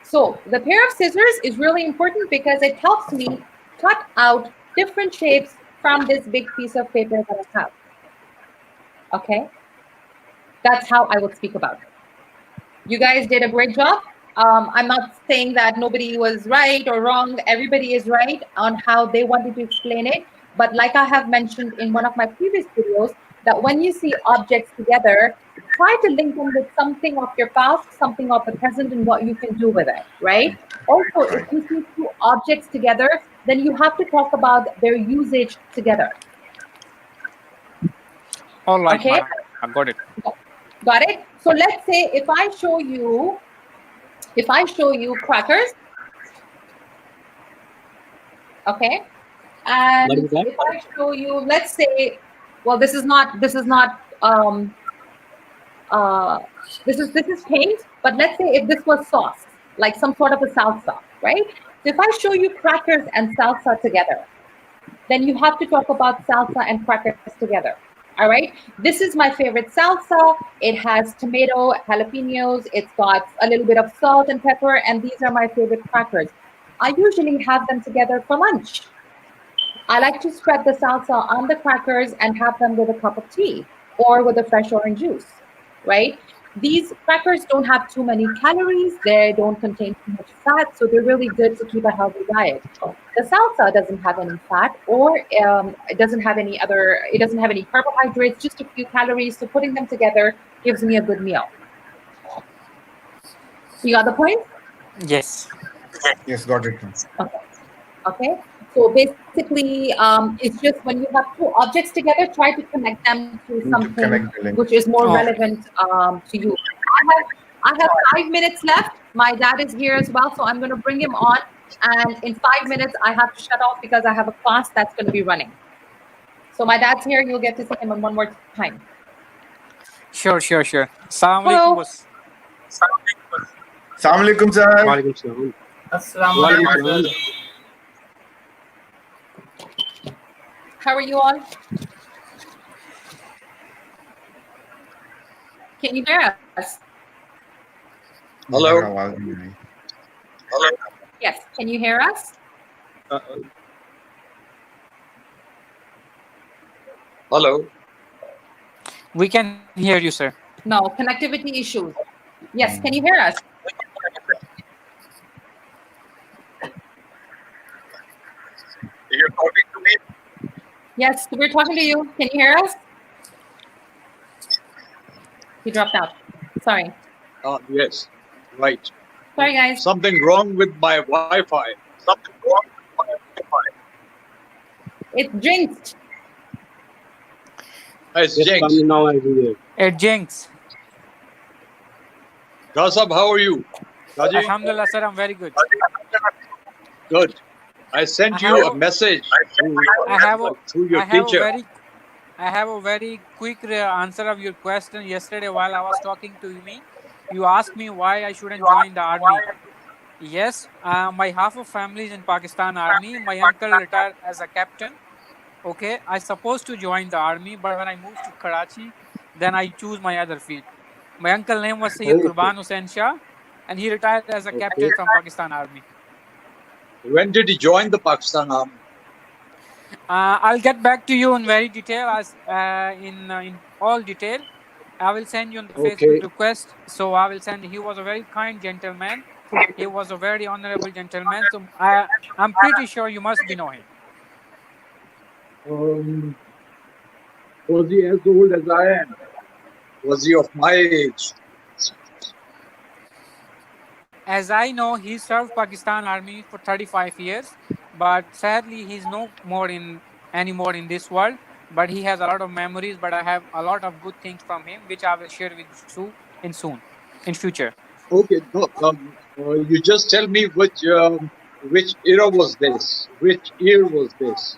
So the pair of scissors is really important because it helps me cut out different shapes from this big piece of paper that I have. Okay? That's how I would speak about it. You guys did a great job. I'm not saying that nobody was right or wrong. Everybody is right on how they wanted to explain it. But like I have mentioned in one of my previous videos, that when you see objects together, try to link them with something of your past, something of the present, and what you can do with it, right? Also, if you see two objects together, then you have to talk about their usage together. All right, okay? I got it. Got it? So let's say if I show you crackers, okay, and if I show you, let's say, well, this is paint, but let's say if this was sauce, like some sort of a salsa, right? So if I show you crackers and salsa together, then you have to talk about salsa and crackers together. All right, this is my favorite salsa. It has tomato, jalapenos, it's got a little bit of salt and pepper, and these are my favorite crackers. I usually have them together for lunch. I like to spread the salsa on the crackers and have them with a cup of tea. or with a fresh orange juice, right? These crackers don't have too many calories, they don't contain too much fat, so they're really good to keep a healthy diet. The salsa doesn't have any fat, or it doesn't have any carbohydrates, just a few calories. So putting them together gives me a good meal. You got the point? Yes. Yes, got it. Okay. So basically, it's just when you have two objects together, try to connect them to Need to something connect the link. which is more Oh. relevant to you. I have 5 minutes left. My dad is here as well, so I'm going to bring him on. And in 5 minutes, I have to shut off because I have a class that's going to be running. So my dad's here. You'll get to see him one more time. Sure. Assalamu Hello. alaikum, boss. Assalamu alaikum, sir. Walaikum salam. Assalamu alaikum, sir. How are you all? Can you hear us? Hello. Yes. Can you hear us? Hello. We can hear you, sir. No, connectivity issues. Yes. Can you hear us? You're talking to me? Yes, we're talking to you. Can you hear us? He dropped out. Sorry. Yes. Right. Sorry, guys. Something wrong with my Wi-Fi. Something wrong with my Wi-Fi. It's jinxed. It's Jinx. Now everywhere. Jinx. Rasab, how are you? Raji? Alhamdulillah, sir, I'm very good. Good. I sent you a message through your teacher. I have a very quick answer of your question. Yesterday, while I was talking to me, you asked me why I shouldn't join the army. Yes, my half of family is in Pakistan Army. My uncle retired as a captain. Okay, I supposed to join the army, but when I moved to Karachi, then I choose my other field. My uncle name was Sayyid Qurban Hussain Shah, and he retired as a captain from Pakistan Army. When did he join the Pakistan Army? I'll get back to you in very detail, as in all detail. I will send you on the Facebook request. So I will send. He was a very kind gentleman. He was a very honorable gentleman. So I'm pretty sure you must be know him. Was he as old as I am? Was he of my age? As I know, he served Pakistan Army for 35 years, but sadly, he's no more anymore in this world. But he has a lot of memories. But I have a lot of good things from him, which I will share with you in future. Okay, no, you just tell me which era was this? Which year was this?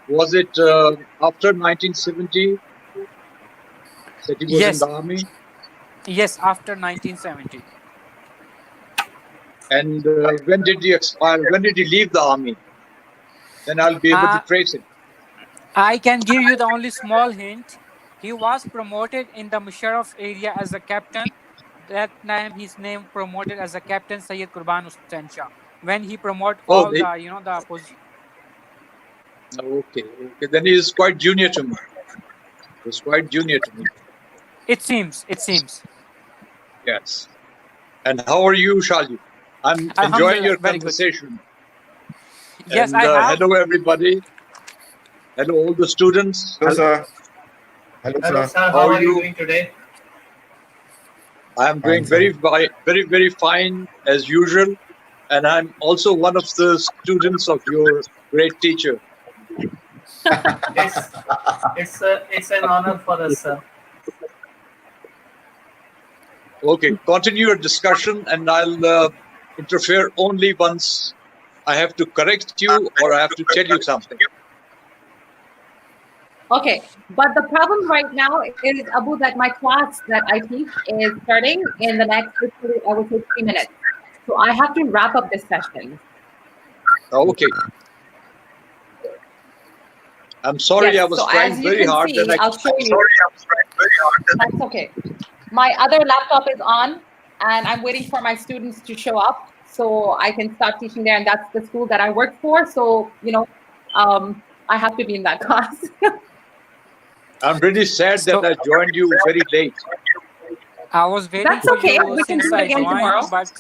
Was it after 1970 that he was in the army? Yes, after 1970. And when did he expire? When did he leave the army? Then I'll be able to trace him. I can give you the only small hint. He was promoted in the Musharraf area as a captain. That time his name promoted as a captain Sayyid Qurban Hussain Shah. When he promoted the position. Okay. Then he is quite junior to me. He's quite junior to me. It seems. Yes. And how are you, Shali? I'm enjoying your conversation. Yes, and, hello, everybody. Hello, all the students. Hello, sir. Hello, sir. How are you doing today? I am doing very, very fine as usual. And I'm also one of the students of your great teacher. It's an honor for us, sir. Okay, continue your discussion, and I'll interfere only once I have to correct you or I have to tell you something. Okay, but the problem right now is, Abu, that my class that I teach is starting in the next, I would say, 3 minutes. So I have to wrap up this session. Okay. I'm sorry, I was trying very hard. I'll show you. That's okay. My other laptop is on, and I'm waiting for my students to show up so I can start teaching there. And that's the school that I work for. So, I have to be in that class. I'm really sad So- that I joined you very late. I was waiting That's for okay. you We can since do it I again joined, tomorrow. but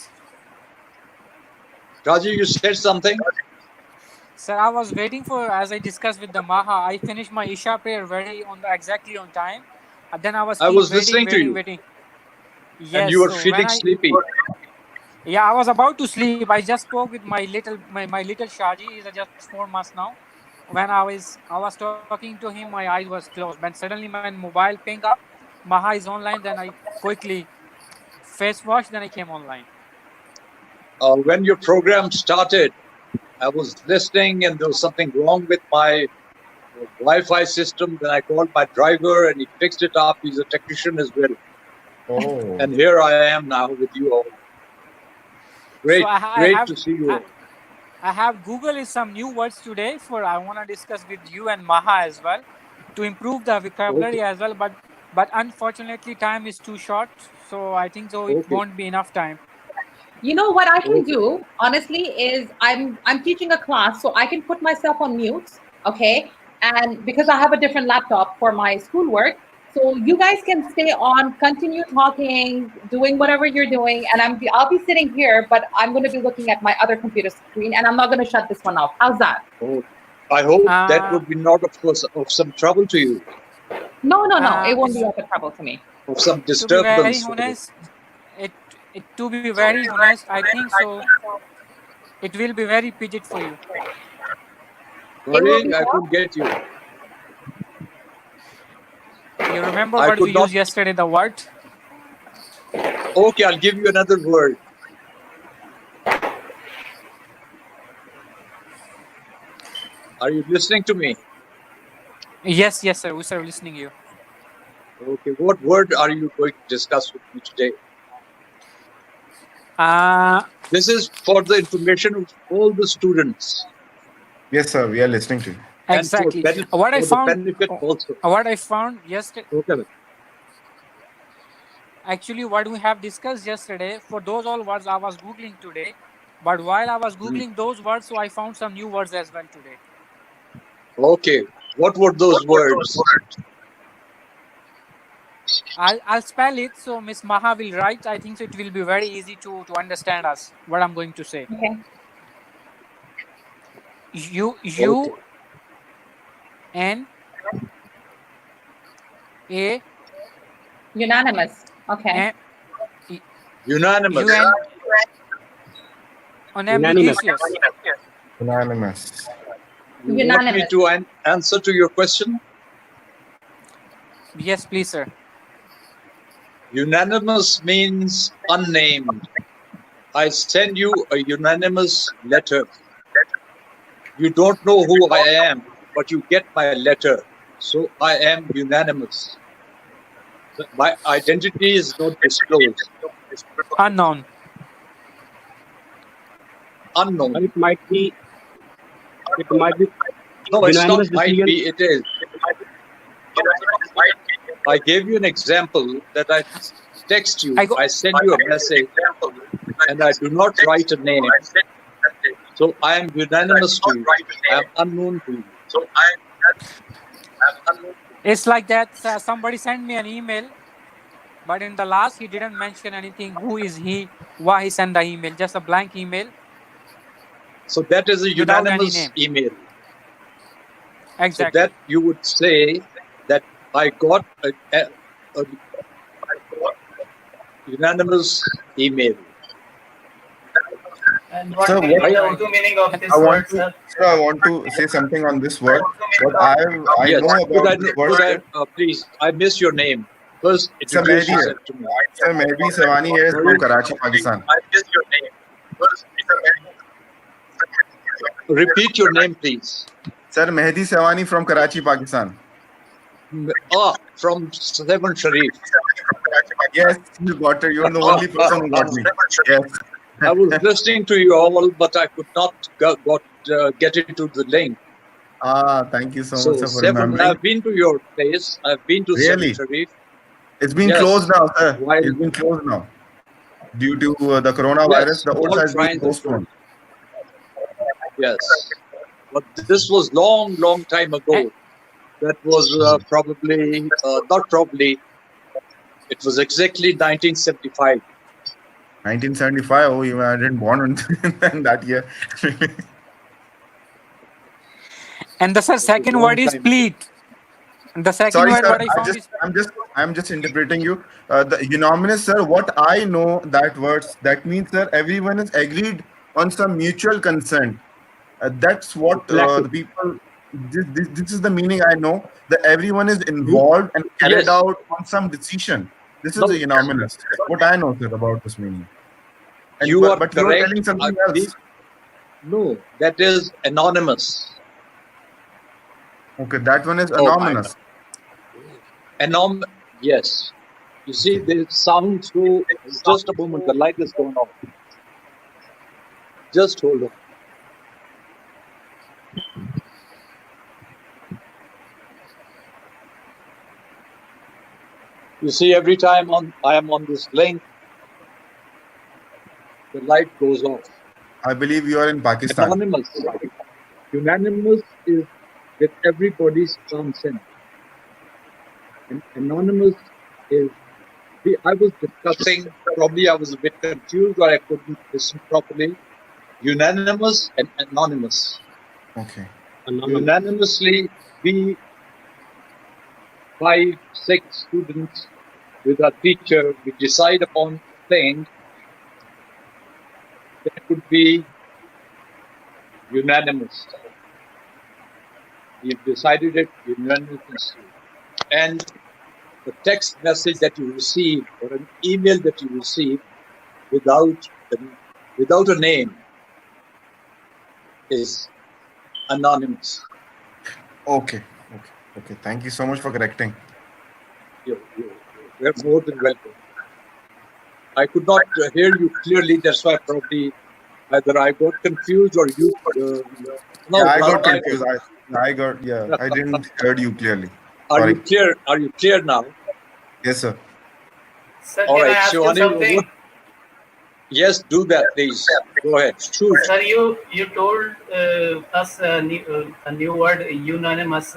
Raji, you said something? sir, I was waiting for, as I discussed with the Maha, I finished my Isha prayer exactly on time. Then I was I keep was waiting, listening to you. waiting. And Yes. you were So when feeling sleepy. I was about to sleep. I just spoke with my little Shaji. He's just 4 months now. When I was talking to him, my eyes was closed. But suddenly my mobile ping up, Maha is online. Then I quickly face wash. Then I came online. When your program started, I was listening and there was something wrong with my Wi-Fi system. Then I called my driver and he fixed it up. He's a technician as well. Oh. And here I am now with you all. Great, So I great have to see you all. I have Google is some new words today for I want to discuss with you and Maha as well to improve the vocabulary as well. But unfortunately, time is too short. So I think so it Okay. won't be enough time. You know what I can Okay. do, honestly, is I'm teaching a class, so I can put myself on mute, okay? And because I have a different laptop for my schoolwork, so you guys can stay on, continue talking, doing whatever you're doing, and I'll be sitting here, but I'm going to be looking at my other computer screen, and I'm not going to shut this one off. How's that? Oh, I hope that Uh, would be not of some trouble to you, No, it won't be it's- of a trouble to me. of some to be very disturbance. honest, to be very honest, I think so. It will be very pidget for you. Sorry, I couldn't get you. You remember I what we could not. used yesterday? The word. Okay, I'll give you another word. Are you listening to me? Yes, sir. We are listening you. Okay, what word are you going to discuss with me today? This is for the information of all the students. Yes, sir. We are listening to you. Exactly. What I for the found. benefit also. What I found yesterday. Okay. Actually, what we have discussed yesterday, for those all words I was Googling today, but while I was Googling those words, so I found some new words as well today. Okay, what were those words? I'll spell it, so Miss Maha will write. I think so it will be very easy to understand us, what I'm going to say. Okay. N A Unanimous. Okay. Unanimous. Unanimous. You want me to answer to your question? Yes, please, sir. Unanimous means unnamed. I send you a unanimous letter. You don't know who I am, but you get my letter. So I am unanimous. My identity is not disclosed. Unknown. Unknown. It might be. No, it's not unanimous might decision. be, it is. I gave you an example that I text you. I send you a message and I do not write a name. So I am unanimous to you. I am unknown to you. It's like that somebody sent me an email, but in the last he didn't mention anything. Who is he? Why he sent the email? Just a blank email. So that is a Without any unanimous name. email. Exactly. So that you would say that I got a unanimous email. And what Sir, will be what- the Urdu meaning of this I word, want sir? to, sir, I want to say something on this word. What I Yes. know about this word. Please, I missed your name. First, Sir introduce Mehdi. yourself to me. Sir Mehdi Savani here is from Karachi, Pakistan. I missed your name. Repeat your name, please. Sir Mehdi Savani from Karachi, Pakistan. From Seven Sharif. Yes, you got it. You're the only person who got me. Yes. I was listening to you all, but I could not get into the link. Thank you so So much sir, for Seven, remembering. I've been to your place. I've been to Really? Seven Sharif. It's been Yes. closed now, sir. Why? It's been closed now. Due to the coronavirus, Yes, the old all has been shrines are postponed. Yes. But this was long time ago. That was probably, not probably, it was exactly 1975. 1975. Oh, I didn't born in that year. And the sir, second long word is time ago. pleat. The second Sorry, word sir. what I found is I'm just interpreting you. The unanimous, sir. What I know that words that means, sir, everyone is agreed on some mutual consent. That's what the Exactly. people. This is the meaning I know that everyone is You, involved and carried yes. out on some decision. This is No, the unanimous. What I know, sir, about this meaning. And you are but you are correct. telling something else. No, that is anonymous. Okay, that one is Oh, anonymous. Yes. You see, the sound so. Just a moment, the light is going off. Just hold on. You see, every time I am on this link, the light goes off. I believe you are in Pakistan. Anonymous. Unanimous is with everybody's consent. And anonymous is. I was discussing, probably I was a bit confused or I couldn't listen properly. Unanimous and anonymous. Okay. Unanimously, we 5, 6 students with our teacher, we decide upon a thing that could be unanimous. We've decided it unanimously. And the text message that you receive or an email that you receive without a name is anonymous. Okay. Thank you so much for correcting. You're more than welcome. I could not hear you clearly. That's why probably either I got confused or you. Yeah, I got confused. I didn't heard you clearly. Are you clear? Are you clear now? Yes, sir. Sir, All can right, I ask you Shivani, something? Yes, do that, please. Go ahead. Shoot. Sir, you told us a new word, unanimous.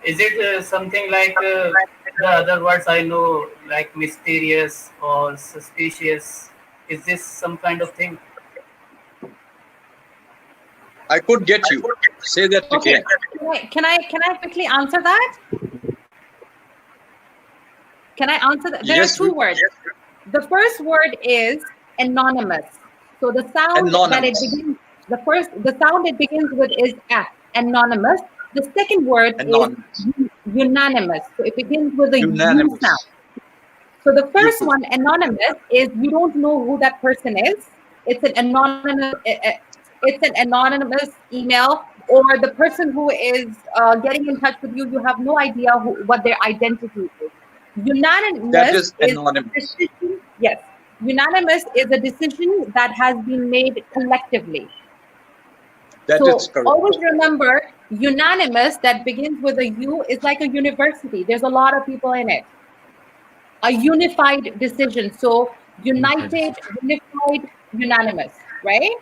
Is it something like the other words I know, like mysterious or suspicious? Is this some kind of thing? I could get you. Say that Okay. again. Can I quickly answer that? Can I answer that? There Yes, are two words. The first word is anonymous. So the sound that it begins, the sound it begins with is F, anonymous. The second word is unanimous. So it begins with a U sound. So the first one, anonymous, is you don't know who that person is. It's an anonymous. It's an anonymous email, or the person who is getting in touch with you. You have no idea what their identity is. Unanimous That is is anonymous. a decision. Yes, unanimous is a decision that has been made collectively. That is correct. Always remember, unanimous that begins with a U is like a university. There's a lot of people in it. A unified decision. So united, unified, unanimous, right?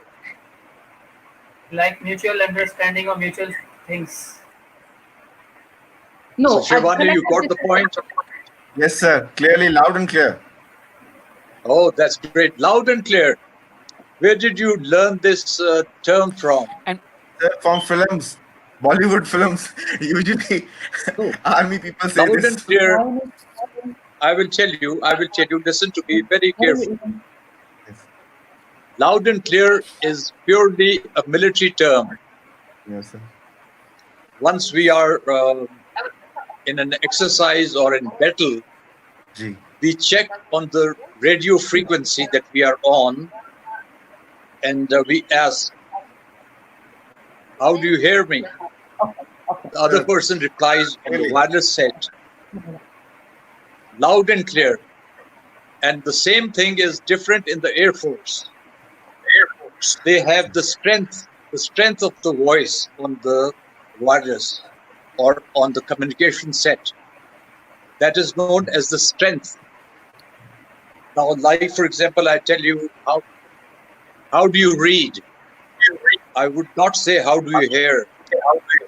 Like mutual understanding or mutual things. No. So, Shivani, you got the point? Yes, sir. Clearly, loud and clear. Oh, that's great. Loud and clear. Where did you learn this term from? And from films, Bollywood films. Usually, army people say Loud this. and clear. I will tell you. Listen to me very carefully. Loud and clear is purely a military term. Yes, sir. Once we are in an exercise or in battle, we check on the radio frequency that we are on, and we ask, "How do you hear me?" The other person replies on the wireless set, loud and clear. And the same thing is different in the Air Force. They have the strength of the voice on the wireless or on the communication set. That is known as the strength. Now, like for example, I tell you, how do you read? I would not say how do you hear.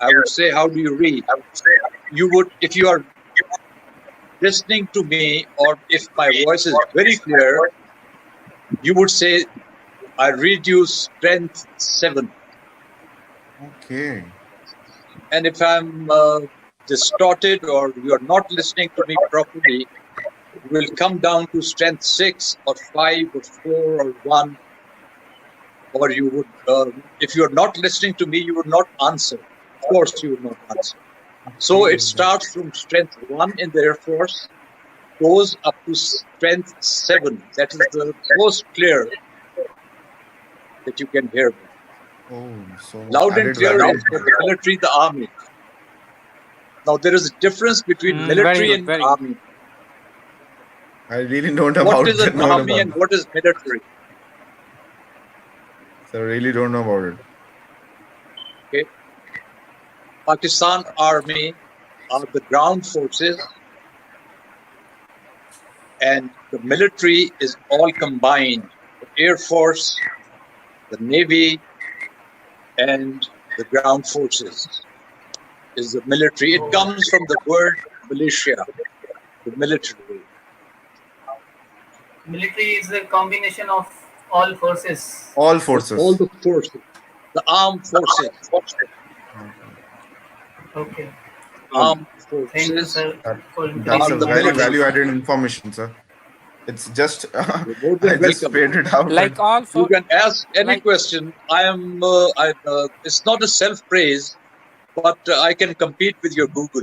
I would say, how do you read? You would, if you are listening to me, or if my voice is very clear, you would say, I read you strength 7. Okay. And if I'm distorted or you're not listening to me properly, you will come down to strength 6 or 5 or 4 or 1. Or you would, if you're not listening to me, you would not answer. Of course, you would not answer. So it starts from strength 1 in the Air Force, goes up to strength 7. That is the most clear that you can hear me. Oh, so Loud and added clear value. is for the military, the army. Now, there is a difference between very military good, and very good. army. I really don't know What about is an army and what is military? So I really don't know about it. Okay. Pakistan Army are the ground forces, and the military is all combined. The Air Force, the Navy, and the ground forces is the military. It comes from the word militia, the military. Military is a combination of all forces. All forces. All the forces, the armed forces. Okay. Armed Thank you, forces. sir, for That's a increasing my very knowledge. value-added information, sir. It's just You're more I than just welcome. figured it out. Like all You for can ask any like question. I am. It's not a self-praise, but I can compete with your Google.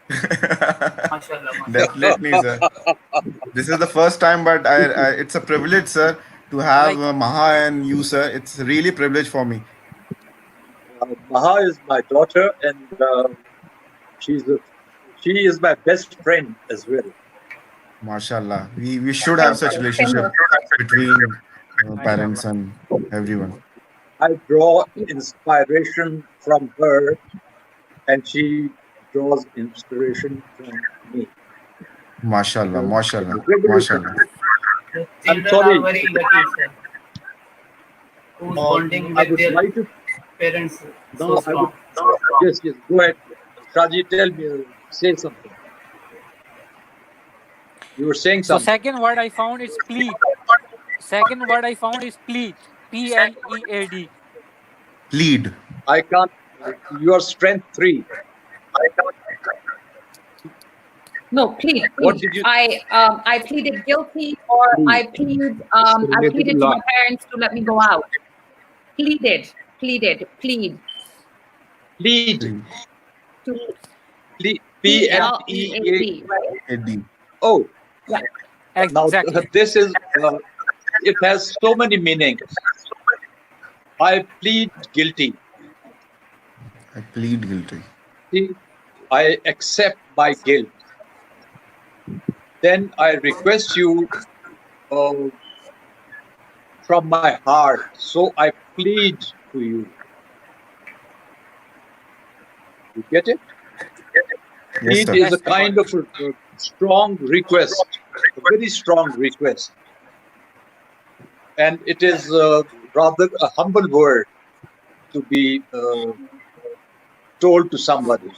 Mashallah, mashallah. Definitely, sir. This is the first time, but it's a privilege, sir, to have like Maha and you, sir. It's really a privilege for me. Maha is my daughter, and she is my best friend as well. Mashallah. We should have such relationship between parents and everyone. I draw inspiration from her, and she draws inspiration from me. Mashallah, mashallah, Revolution. mashallah. The I'm children sorry. are very lucky, sir. Who's bonding I with would their like to. parents so No, I strong. would. Yes, go ahead. Shaji, tell me, say something. You were saying so something. second word I found is plead. Second word I found is plead. Plead. Plead. I can't. You are strength 3. No, plead. What did you? I pleaded guilty, or I pleaded to my parents to let me go out. Plead. Plead. To P-L-E-A-D, right? AD. Oh, Yeah. now Exactly. this is. It has so many meanings. I plead guilty. I plead guilty. See, I accept my guilt. Then I request you from my heart. So I plead to you. You get it? Yes, Plead sir. is a kind of a strong request, a very strong request. And it is rather a humble word to be told to somebody.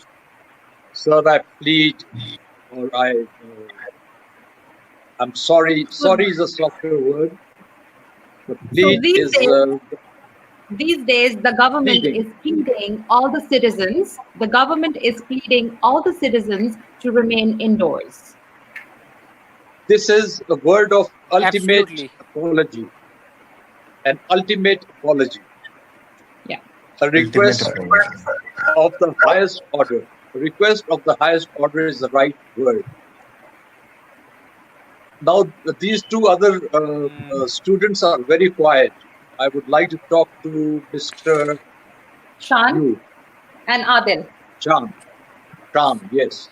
Sir, I plead, or I'm sorry. Sorry is a softer word. But plead is these days, the government pleading. is pleading all the citizens. The government is pleading all the citizens to remain indoors. This is a word of ultimate Absolutely. apology. An ultimate apology. Yeah. A request Ultimate apology. of the highest order. A request of the highest order is the right word. Now, these two other students are very quiet. I would like to talk to Mr. Shan and Adil. Shan, yes.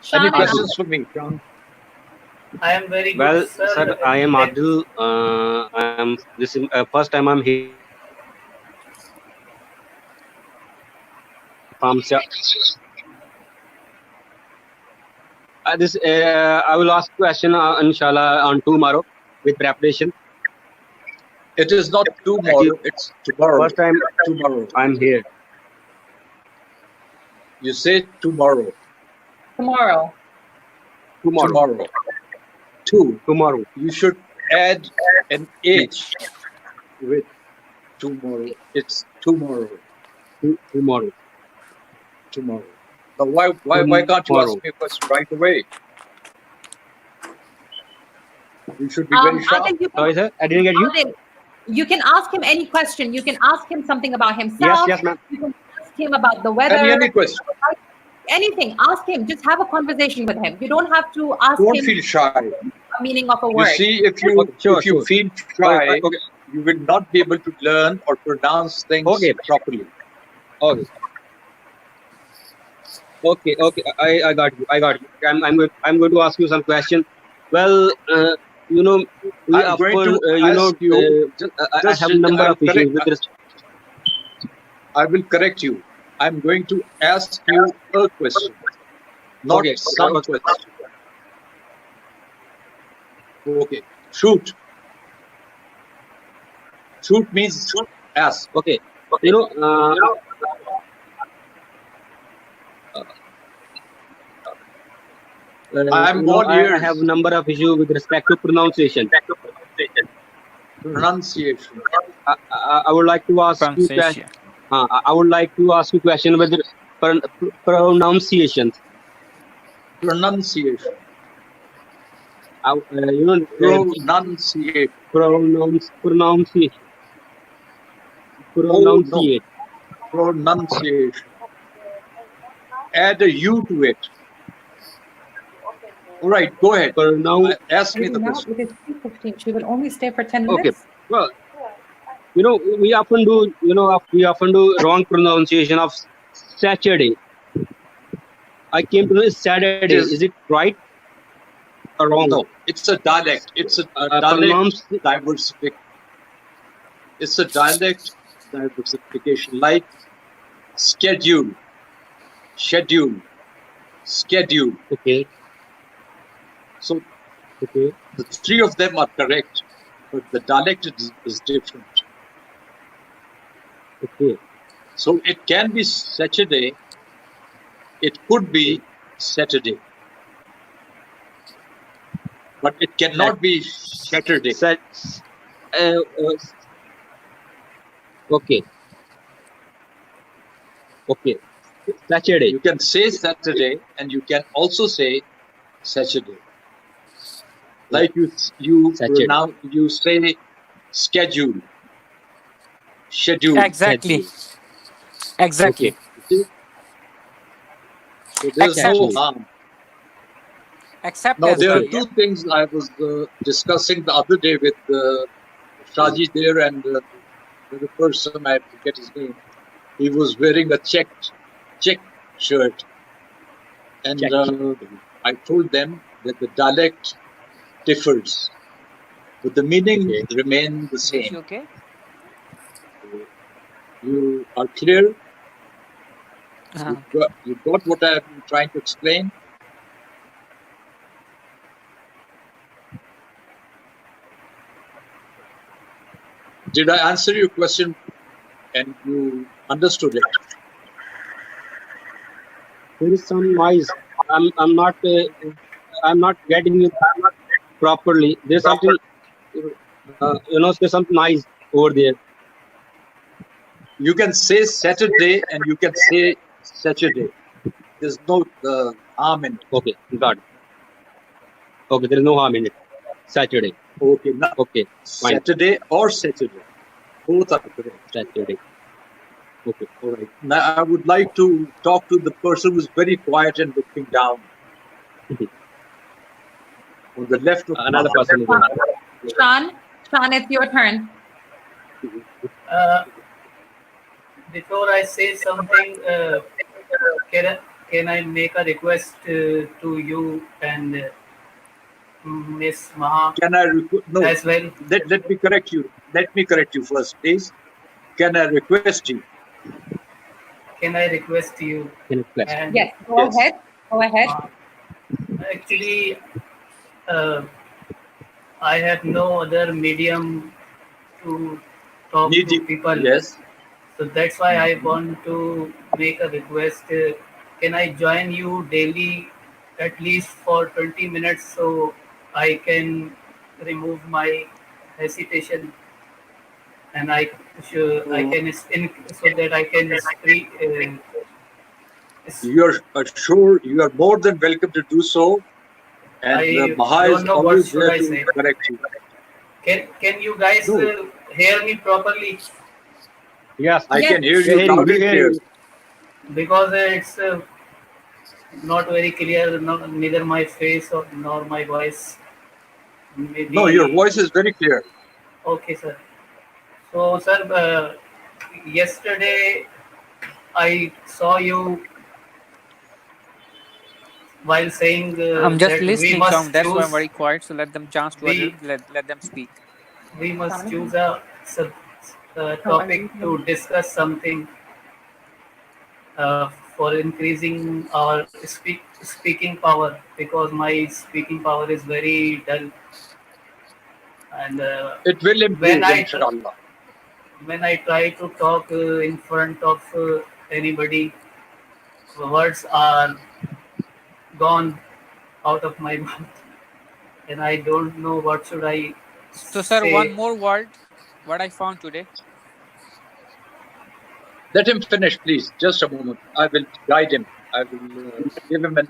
Shan Any and questions Adil. for me, Shan? I am very good, Well, sir. sir, I am Adil. This is first time I'm here from I will ask question inshallah on tomorrow with preparation. It is not tomorrow, it's tomorrow. First time tomorrow. I'm here. You say tomorrow. Tomorrow. Tomorrow. Two. Tomorrow. You should add an H with tomorrow. It's tomorrow. Tomorrow. Tomorrow. Now, why can't you ask me a question right away? You should be very sharp. Adil, Sorry, sir. I didn't get you. Adil, you can ask him any question. You can ask him something about himself. Yes, ma'am. You can ask him about the weather. Any question. Anything. Ask him. Just have a conversation with him. You don't have to ask Don't him feel shy. the meaning of a You word. see, if you feel shy, you will not be able to learn or pronounce things properly. Okay. I got you. I'm going to ask you some question. Well, we I'm going to I have a number of issues with this. I will correct you. I'm going to ask you a question, not some question. Okay. Shoot. Shoot means ask. Okay. I have a number of issues with respect to pronunciation. Pronunciation. I would like to ask you question. I would like to ask you question with pronunciations. Pronunciation. Pronunciate. Pronunciation. Pronunciate. Pronunciation. Add a U to it. All right, go ahead. Now, ask me the question. It is 3:15. She will only stay for 10 Okay. minutes. Well, we often do wrong pronunciation of Saturday. I came to know it's Saturday. Is it right or wrong? No, it's a dialect. It's a dialect diversification. It's a dialect diversification, like schedule, schedule, schedule. Okay. So, the three of them are correct, but the dialect is different. Okay. So it can be Saturday. It could be Saturday, but it cannot be Saturday. Okay. Okay. Saturday. You can say Saturday, and you can also say Saturday. Like you pronounce, you say schedule, schedule. Exactly. Exactly. Okay. So there's no harm. Except Now as there well, are two things I was discussing the other day with Shaji there and the person, I forget his name. He was wearing a checked shirt, and I told them that the dialect differs, but the meaning remains the same. Okay. You are clear? You got what I have been trying to explain? Did I answer your question and you understood it? There is some noise. I'm not getting it properly. There's something there's some noise over there. You can say Saturday and you can say Saturday. There's no harm in it. Okay, got it. Okay, there is no harm in it. Saturday. Okay, no. Okay, fine. Saturday or Saturday. Both are correct. Saturday. Okay, all right. Now I would like to talk to the person who's very quiet and looking down. On the left of another person. Sean, it's your turn. Before I say something, can I make a request to you and Miss Maha? Can I no, as well? Let me correct you. Let me correct you first, please. Can I request you? Can I request you? Yes, go ahead. Go ahead. Actually, I have no other medium to talk to people. Yes. So that's why I want to make a request. can I join you daily at least for 20 minutes so I can remove my hesitation and I can so that I can speak. You're sure you are more than welcome to do so, and I Maha is don't know what always should there I to say. correct you. Can you guys No, hear me properly? Yes, I Yes. can hear we you hear you. loud We and hear clear. you. Because it's not very clear, neither my face nor my voice. No, your Maybe. voice is very clear. Okay, sir. So, sir, yesterday I saw you while saying I'm just that listening, so that's why I'm very quiet. So let them chance to we other. Let them speak. we must choose a topic to discuss something for increasing our speaking power, because my speaking power is very dull, and It will when improve, inshallah. when I try to talk in front of anybody, words are gone out of my mouth, and I don't know what should I So, sir, one say. more word. What I found today. Let him finish, please. Just a moment. I will guide him. I will give him an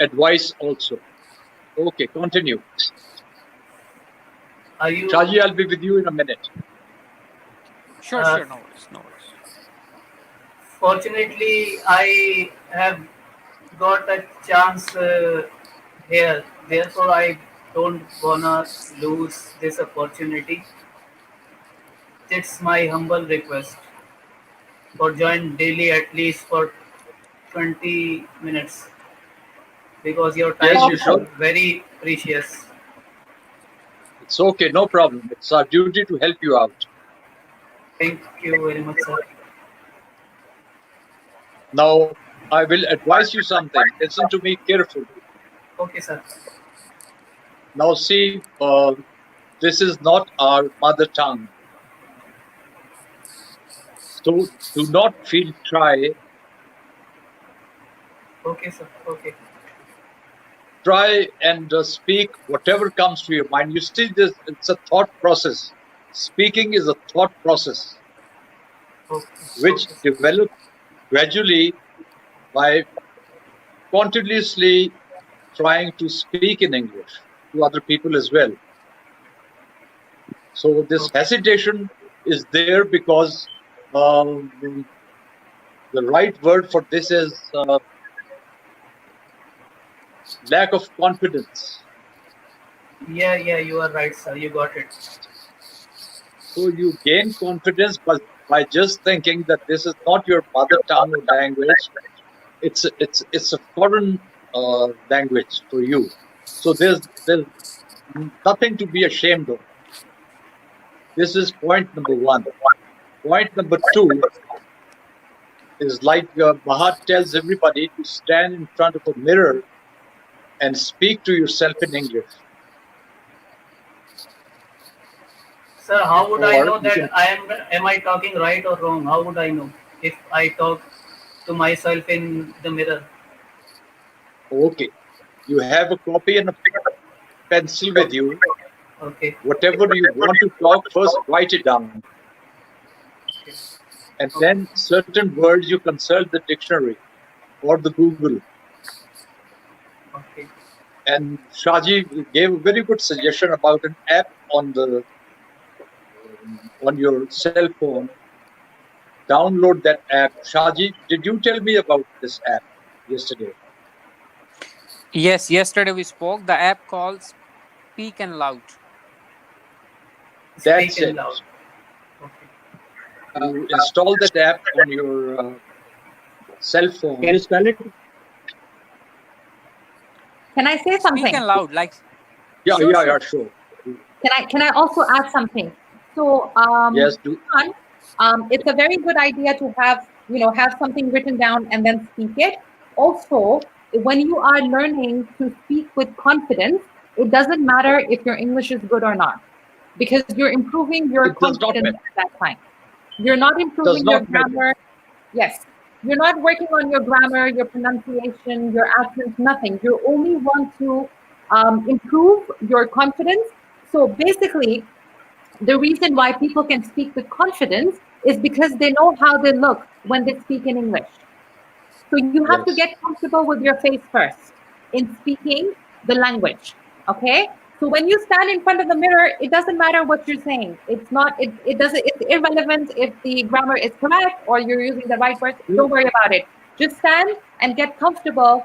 advice also. Okay, continue. Are you? Shaji, I'll be with you in a minute. Sure, sure. No worries. No worries. Fortunately, I have got a chance here. Therefore, I don't wanna lose this opportunity. It's my humble request for join daily at least for 20 minutes, because your Yes, time you is should. very precious. It's okay, no problem. It's our duty to help you out. Thank you very much, sir. Now, I will advise you something. Listen to me carefully. Okay, sir. Now, see, this is not our mother tongue. So do not feel shy. Okay, sir. Okay. Try and speak whatever comes to your mind. You see, this it's a thought process. Speaking is a thought process Okay. which Okay, sir. develops gradually by continuously trying to speak in English to other people as well. So this Okay. hesitation is there because the right word for this is lack of confidence. Yeah, yeah, you are right, sir. You got it. So you gain confidence by just thinking that this is not your mother tongue or language. It's a foreign language for you. So there's nothing to be ashamed of. This is point number one. Point number two is like Mahat tells everybody to stand in front of a mirror and speak to yourself in English. Sir, how would I Or know you that can, am I talking right or wrong? How would I know if I talk to myself in the mirror? okay, you have a copy and a pencil with you. Okay. Whatever you want to talk, first write it down. Okay. And Okay. then certain words you consult the dictionary or the Google. Okay. And Shaji gave a very good suggestion about an app on your cell phone. Download that app. Shaji, did you tell me about this app yesterday? Yes, yesterday we spoke. The app called Speak and Loud. Speak That's in it. loud. Okay. You install that app on your cell Can phone. you spell it? Can I say Speak something? and Loud, like Yeah, sure, sure. sure. Can I also add something? So Yes, do. it's a very good idea to have something written down and then speak it. Also, when you are learning to speak with confidence, it doesn't matter if your English is good or not, because you're improving your It does not confidence matter. at that time. You're not Does improving your not matter. grammar. Yes. You're not working on your grammar, your pronunciation, your accent, nothing. You only want to improve your confidence. So basically, the reason why people can speak with confidence is because they know how they look when they speak in English. So you have to Yes. get comfortable with your face first in speaking the language. Okay? So when you stand in front of the mirror, it doesn't matter what you're saying. It's not, it doesn't, it's irrelevant if the grammar is correct or you're using the right words. Don't worry about it. Just stand and get comfortable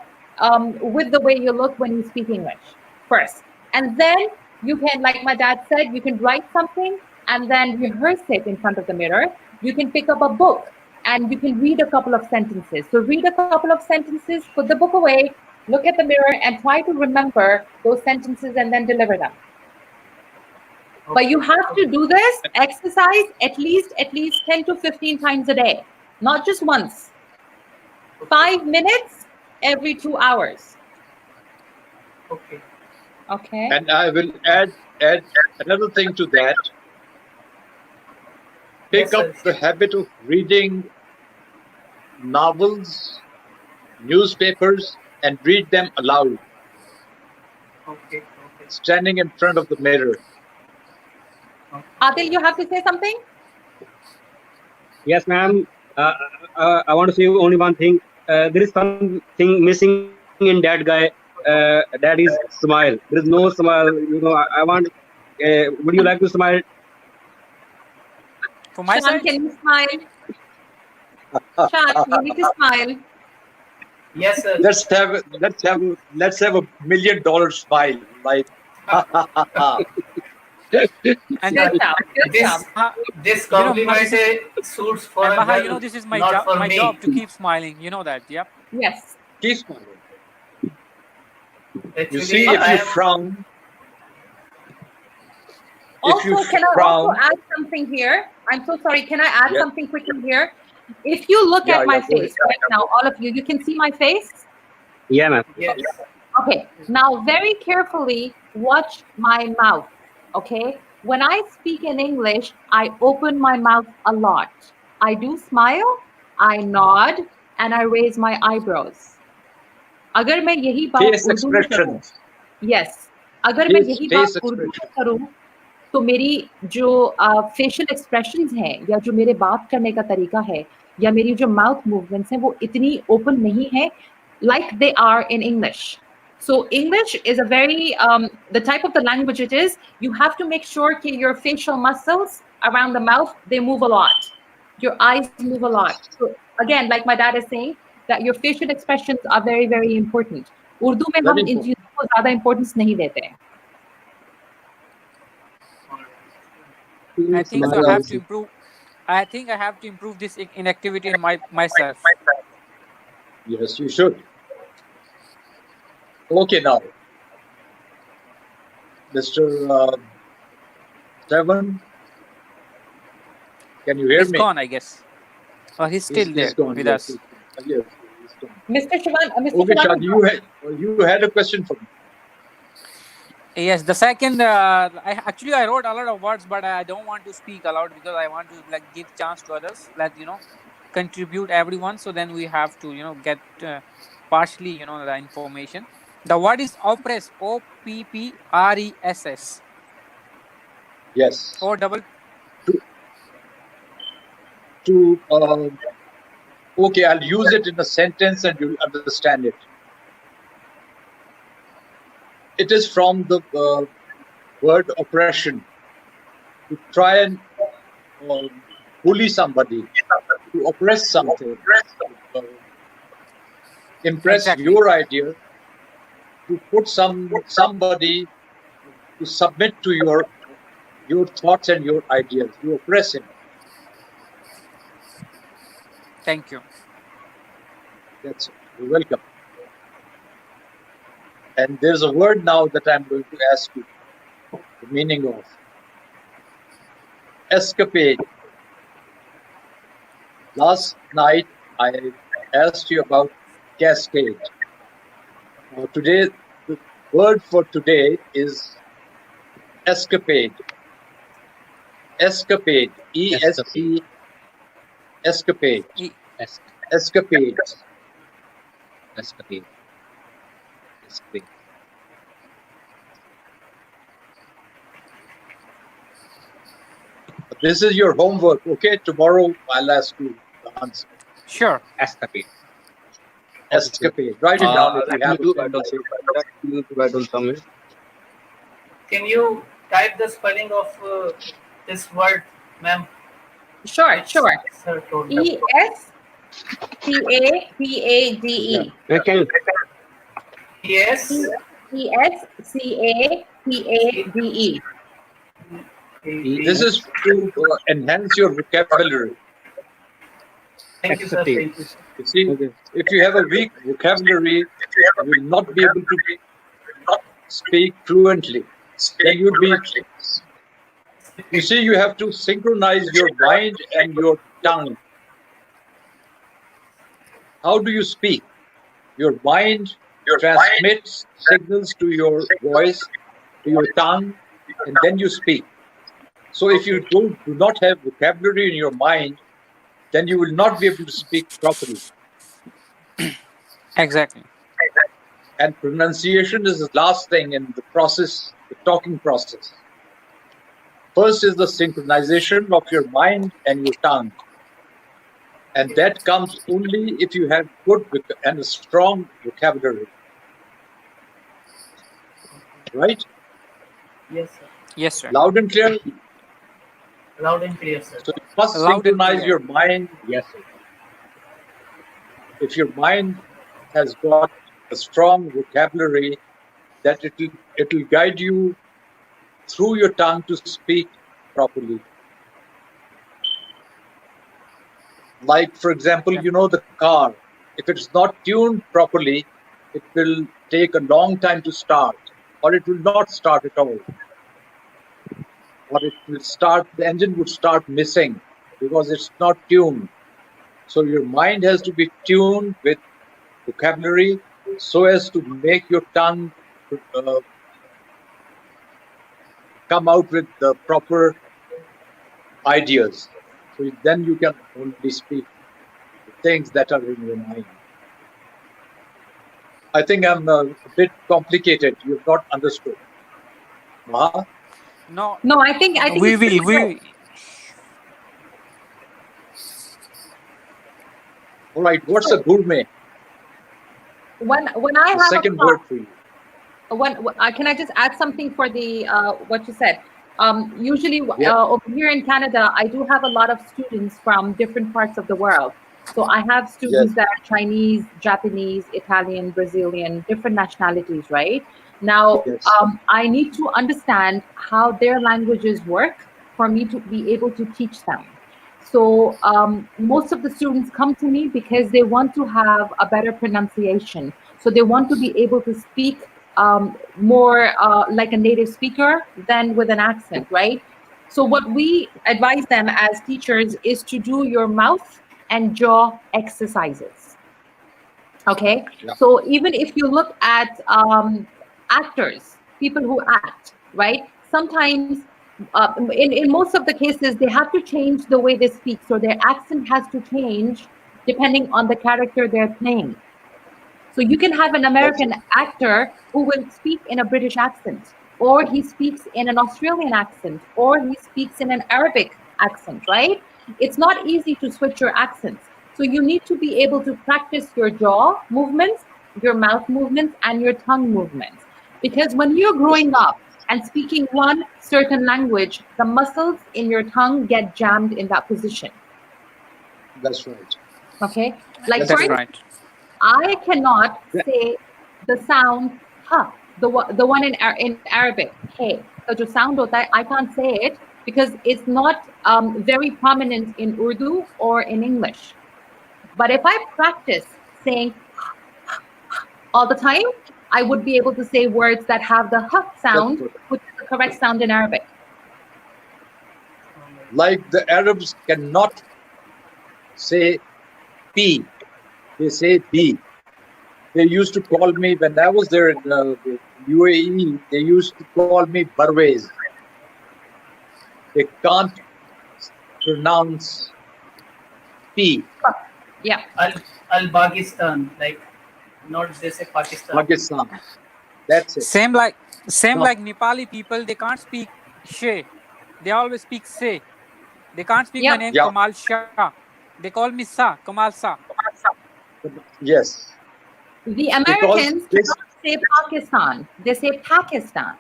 with the way you look when you speak English first. And then you can, like my dad said, you can write something and then rehearse it in front of the mirror. You can pick up a book and you can read a couple of sentences. So read a couple of sentences, put the book away, look at the mirror and try to remember those sentences and then deliver them. But you have to do this exercise at least 10 to 15 times a day, not just once. 5 minutes every 2 hours. Okay. Okay. And I will add another thing to that. Pick Yes, up sir. the habit of reading novels, newspapers, and read them aloud, Okay. standing in front of the mirror. Adil, you have to say something? Yes, ma'am. I want to say only one thing. There is something missing in that guy. That is smile. There is no smile. I want. Would you like to smile? For my Shan, side, can you smile? Shan, you need to smile. Yes, sir. Let's have a $1 million smile, like and Good job. Good job. This you know, compliment suits for and a Maha, girl, this is my not for my me. job to keep smiling. You know that, yep. Yes. keep smiling. Actually, You see, if I you am. frown, Also, can I also frown, add something here? I'm so sorry. Can I add yeah, something quickly here? If you look at my go face ahead. right now, all of you, you can see my face? Yeah, ma'am. Yes. Okay. Now, very carefully watch my mouth. Okay. When I speak in English, I open my mouth a lot. I do smile, I nod, and I raise my eyebrows. अगर मैं यही बात Face Urdu में करूं, expressions, yes, अगर मैं यही face बात उर्दू में expressions. करूं, तो मेरी जो फेशियल एक्सप्रेशंस हैं या जो मेरे बात करने का तरीका है या मेरी जो माउथ मूवमेंट्स हैं वो इतनी ओपन नहीं है like they are in English. So English is a very the type of the language it is, you have to make sure that your facial muscles around the mouth, they move a lot. Your eyes move a lot. So again, like my dad is saying, that your facial expressions are very, very important. Urdu में हम Very इन important. चीजों को ज्यादा importance नहीं देते हैं. I think so. I have to improve. I think I have to improve this inactivity in myself. Yes, you should. Okay, now, Mr. Seven, can you hear He's me? gone, I guess. Oh, he's still there He's gone, with yes, us. yes, he's gone. Mr. Shivan, Okay, Shad, you had a question for me. Yes, the second, I wrote a lot of words, but I don't want to speak aloud because I want to give chance to others, contribute everyone. So then we have to get partially the information. The word is oppress, OPPRESS. Yes. Or double. Okay, I'll use it in a sentence and you'll understand it. It is from the word oppression. To try and bully somebody, to oppress something, impress your idea, to put somebody to submit to your thoughts and your ideas. You oppress him. Thank you. That's it. You're welcome. And there's a word now that I'm going to ask you the meaning of. Escapade. Last night I asked you about cascade. Today, the word for today is escapade. Escapade. ESC. Escapade. Escapade. Escapade. Escapade. This is your homework, okay? Tomorrow I'll ask you the answer. Sure. Escapade. Escapade. Write it down if you have do a pen. write on somewhere. Can you type the spelling of this word, ma'am? Sure, sure. Sir told. ESCAPADE. Yeah. Can you Yes. ESCAPADE. This is to enhance your vocabulary. Thank you, sir. Escapade. Thank you. You see, if you have a weak vocabulary, you will not be able to speak fluently. Then you'll be. You see, you have to synchronize your mind and your tongue. How do you speak? Your mind transmits signals to your voice, to your tongue, and then you speak. So if you do not have vocabulary in your mind, then you will not be able to speak properly. Exactly. And pronunciation is the last thing in the process, the talking process. First is the synchronization of your mind and your tongue. And that comes only if you have good and a strong vocabulary. Right? Yes, sir. Yes, sir. Loud and clear? Loud and clear, sir. So you must Loud and synchronize clear. your mind. Yes, sir. If your mind has got a strong vocabulary, that it will guide you through your tongue to speak properly. Like, for example, you know, the car. If it's not tuned properly, it will take a long time to start, or it will not start at all. Or it will start, the engine would start missing because it's not tuned. So your mind has to be tuned with vocabulary so as to make your tongue come out with the proper ideas. So then you can only speak the things that are in your mind. I think I'm a bit complicated. You've not understood. Maha? No, No, I think we it's will. We All right. What's a gourmet? when I The have second a class, word for you. can I just add something for the what you said? Usually Yeah. over here in Canada, I do have a lot of students from different parts of the world. So I have students that are Chinese, Japanese, Italian, Brazilian, different nationalities, right? Now, Yes. I need to understand how their languages work for me to be able to teach them. So most of the students come to me because they want to have a better pronunciation. So they want to be able to speak more like a native speaker than with an accent, right? So what we advise them as teachers is to do your mouth and jaw exercises. Okay, Yeah. so even if you look at actors, people who act, right? Sometimes in most of the cases, they have to change the way they speak. So their accent has to change depending on the character they're playing. So you can have an American actor who will speak in a British accent, or he speaks in an Australian accent, or he speaks in an Arabic accent, right? It's not easy to switch your accents. So you need to be able to practice your jaw movements, your mouth movements, and your tongue movements. Because when you're growing up and speaking one certain language, the muscles in your tongue get jammed in that position. That's right. Okay? Like That's for that's instance, right. I cannot say the sound ha, the one in Arabic, hey. So जो sound hota hai, I can't say it because it's not very prominent in Urdu or in English. But if I practice saying all the time, I would be able to say words that have the h sound, which is the correct sound in Arabic. Like the Arabs cannot say P, they say B. They used to call me, when I was there in the UAE, they used to call me Barwez. They can't pronounce P. Yeah. Al-Pakistan, like not they say Pakistan. Pakistan. That's it. Same like No. Nepali people. They can't speak she. They always speak se. They can't speak my Yep. name Yeah. Kamal Shah. They call me Sa, Kamal Sa. Yes. The Because Americans this cannot say Pakistan. They say Pakistan,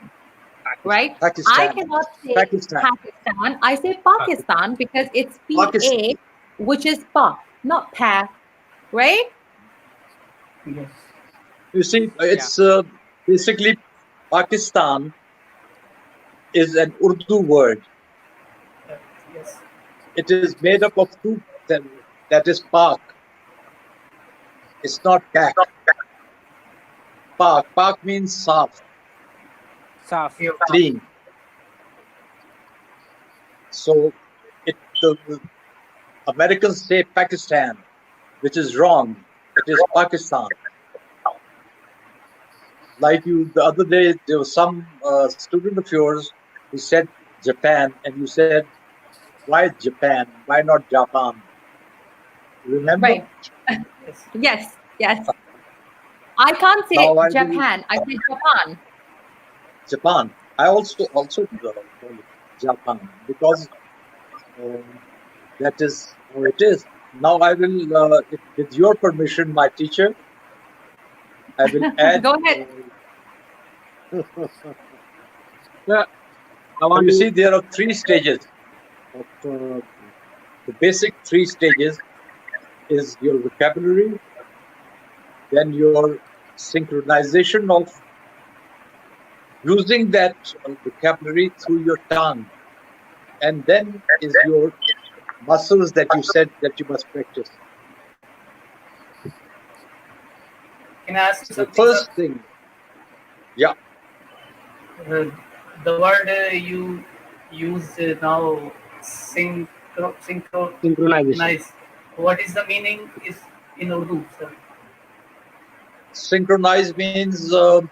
right? I Pakistan. cannot say Pakistan. Pakistan. I say Pakistan because it's Pakistan. PA, which is Pa, not Pa, right? Yes. You see, it's basically Pakistan is an Urdu word. Yes. It is made up of two. That is Pak. It's not Pak. Pak. Pak means soft, Saf. clean. So the Americans say Pakistan, which is wrong. It is Pakistan. Like you, the other day, there was some student of yours who said Japan, and you said, why Japan? Why not Japan? Remember? Right. Yes, yes. I can't say Now I will Japan. I say Japan. Japan. I also call it Japan because that is how it is. Now I will, with your permission, my teacher, I will add. Go ahead. Yeah, I You want see, to. there are three stages. Of, the basic three stages is your vocabulary, then your synchronization of using that vocabulary through your tongue, and then is your muscles that you said that you must practice. Can I ask you The something, first sir? thing, yeah, The word you use now, synchronize. Synchronization. What is the meaning is in Urdu, sir? synchronize means Urdu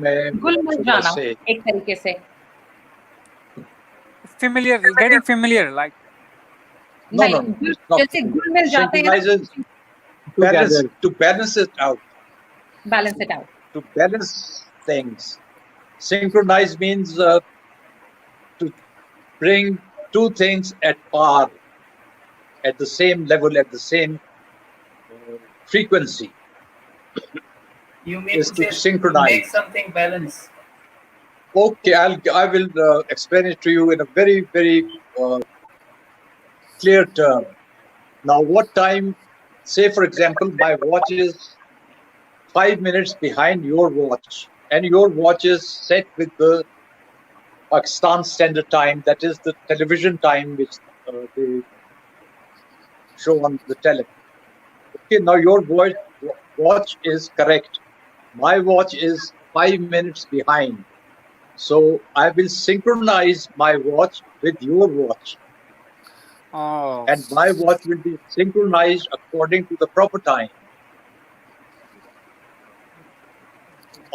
mein, गुल what mill should I जाना say? एक तरीके से. Familiar, getting familiar. Like No, नहीं, it's not. जैसे घुल मिल जाते हैं ना, Synchronizes Together. to balance it out, balance it out. to balance things. Synchronize means to bring two things at par, at the same level, at the same frequency. You mean Is to to synchronize. make something balance. Okay, I will explain it to you in a very, very clear term. Now, what time? Say, for example, my watch is 5 minutes behind your watch, and your watch is set with the Pakistan Standard Time. That is the television time which they show on the tele. Okay, now your watch is correct. My watch is 5 minutes behind. So I will synchronize my watch with your watch. oh, And my watch will be synchronized according to the proper time.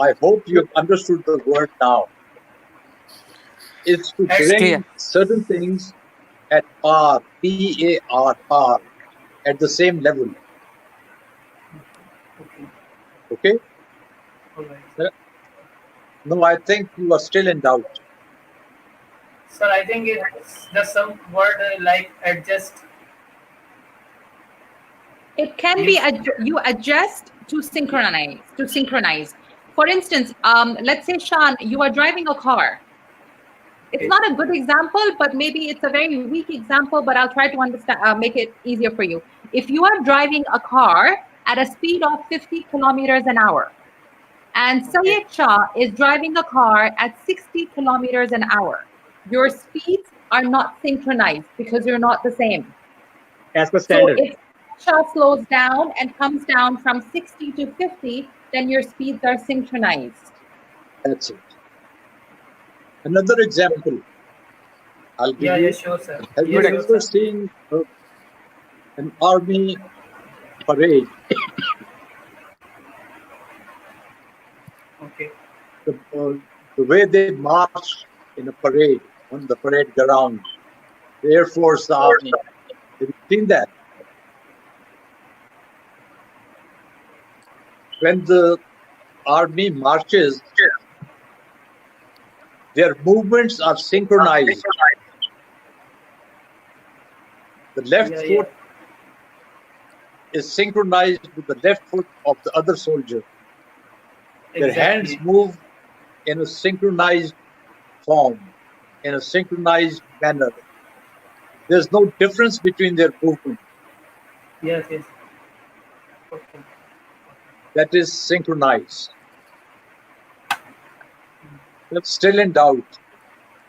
I hope you have understood the word now. It's to It's clear. bring certain things at par, P-A-R, par, at the same level. Okay? All right. No, I think you are still in doubt. Sir, I think it's just some word like adjust. It can be you adjust to synchronize. For instance, let's say Shan, you are driving a car. It's not a good example, but maybe it's a very weak example, but I'll try to understand, make it easier for you. If you are driving a car at a speed of 50 kilometers an hour, and Syed Shah is driving a car at 60 kilometers an hour, your speeds are not synchronized because you're not the same. As per So standard. if Shah slows down and comes down from 60 to 50, then your speeds are synchronized. That's it. Another example I'll give you. Yeah, sure, sir. Have you ever seen an army parade? Okay. The way they march in a parade, on the parade ground, the Air Force, the Army. Have you seen that? when the army marches, their movements are synchronized. The left Yeah, foot is synchronized with the left foot of the other soldier. Their hands exactly. move in a synchronized form, in a synchronized manner. There's no difference between their movement. Yes, yes. Okay. That is synchronized. That's still in doubt.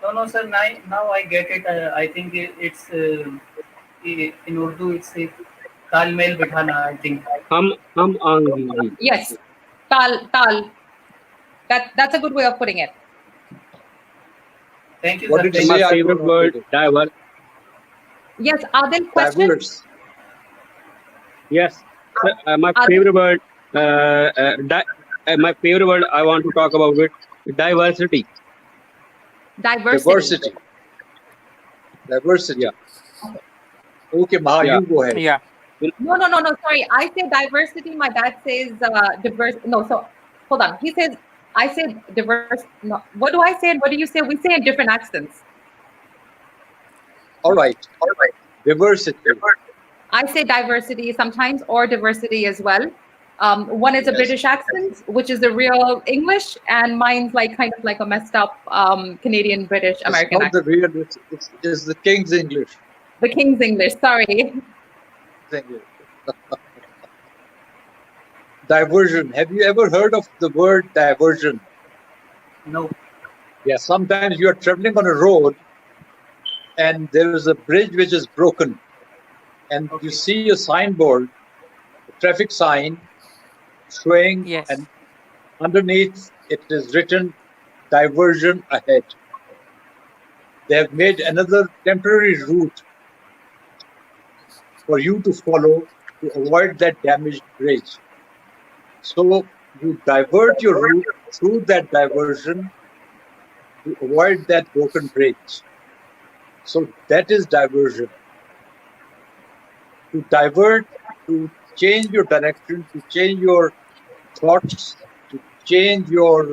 No, sir. Now I get it. I think it's in Urdu. It's a talmel bithana. I think. हम आंगी Yes, tal. That's a good way of putting it. Thank you, What sir. did you Thank my say? you. I favorite don't know. word diverse. Yes, Adil, question? Diverse. Yes, sir, my Adil, favorite word. My favorite word. I want to talk about it. Diversity. diversity. Diversity. Yeah, Okay, Maha, yeah. you go ahead. Yeah. No. Sorry, I say diversity. My dad says diverse. No, so hold on. He says I say diverse. No, what do I say? And what do you say? We say in different accents. All right. Diversity. I say diversity sometimes, or diversity as well. One is a Yes. British accent, which is the real English, and mine's like kind of like a messed up Canadian British It's American not the accent. real, it's the King's English. The King's English. Sorry. English. Diversion. Have you ever heard of the word diversion? No. Yes. Sometimes you are traveling on a road and there is a bridge which is broken, and you Okay. see a signboard, a traffic sign showing, Yes. and underneath it is written diversion ahead. They have made another temporary route for you to follow to avoid that damaged bridge. So you divert your route through that diversion to avoid that broken bridge. So that is diversion. To divert, to change your direction, to change your thoughts, to change your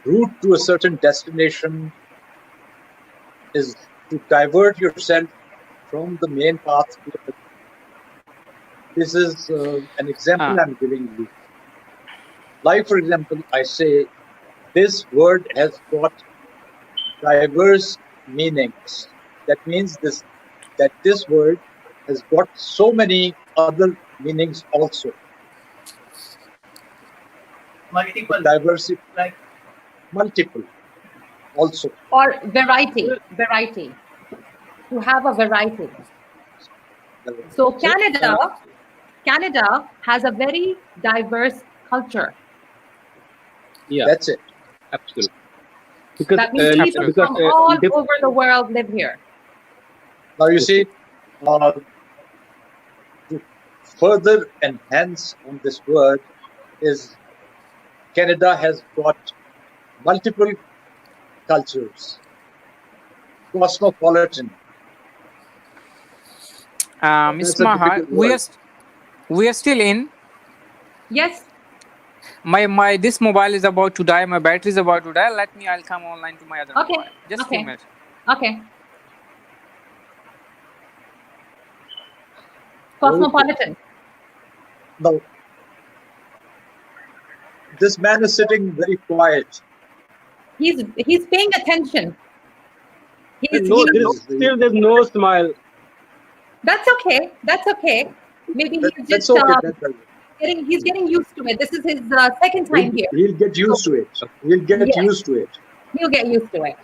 route to a certain destination is to divert yourself from the main path to the. This is an example I'm giving you. Like, for example, I say this word has got diverse meanings. That means this word has got so many other meanings also. Multiple. Diversity, Like. multiple also. Or variety. To have a variety. So Canada has a very diverse culture. Yeah, That's it. absolutely. Because That means people because from all over the world live here. Now you see, to further enhance on this word is Canada has got multiple cultures, cosmopolitan. Miss That's a Maha, difficult word. we are still in. Yes. My this mobile is about to die. My battery is about to die. I'll come online to my other Okay. mobile. Just Okay. a minute. Okay. Cosmopolitan. No, this man is sitting very quiet. He's paying attention. no, there's no smile. That's okay. Maybe he's That's just okay. he's getting used to it. This is his second time here. He'll get used to it. He'll get Yes. used to it. He'll get used to it.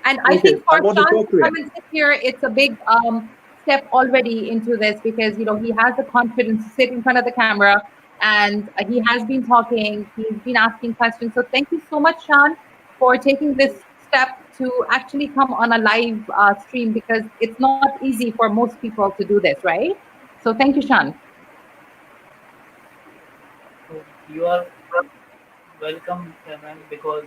And I Okay, think I for want to Sean talk to to come him. and sit here, it's a big step already into this because he has the confidence to sit in front of the camera and he has been talking. He's been asking questions. So thank you so much, Sean, for taking this step to actually come on a live stream because it's not easy for most people to do this, right? So thank you, Sean. You are welcome, ma'am, because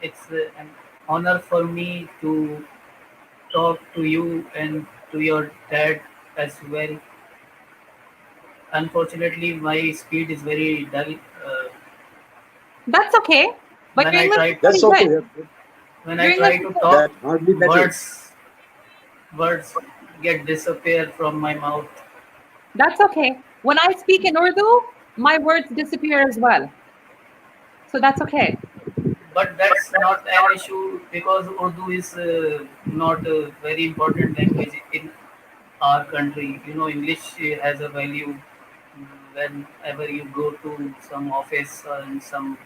it's an honor for me to talk to you and to your dad as well. unfortunately, my speed is very dull. That's okay. But When your I English try, is pretty That's okay. good. when Your I English try is to good. talk, That hardly matters. words get disappear from my mouth. That's okay. When I speak in Urdu, my words disappear as well. So that's okay. But that's not an issue because Urdu is not a very important language in our country. You know, English has a value whenever you go to some office or in some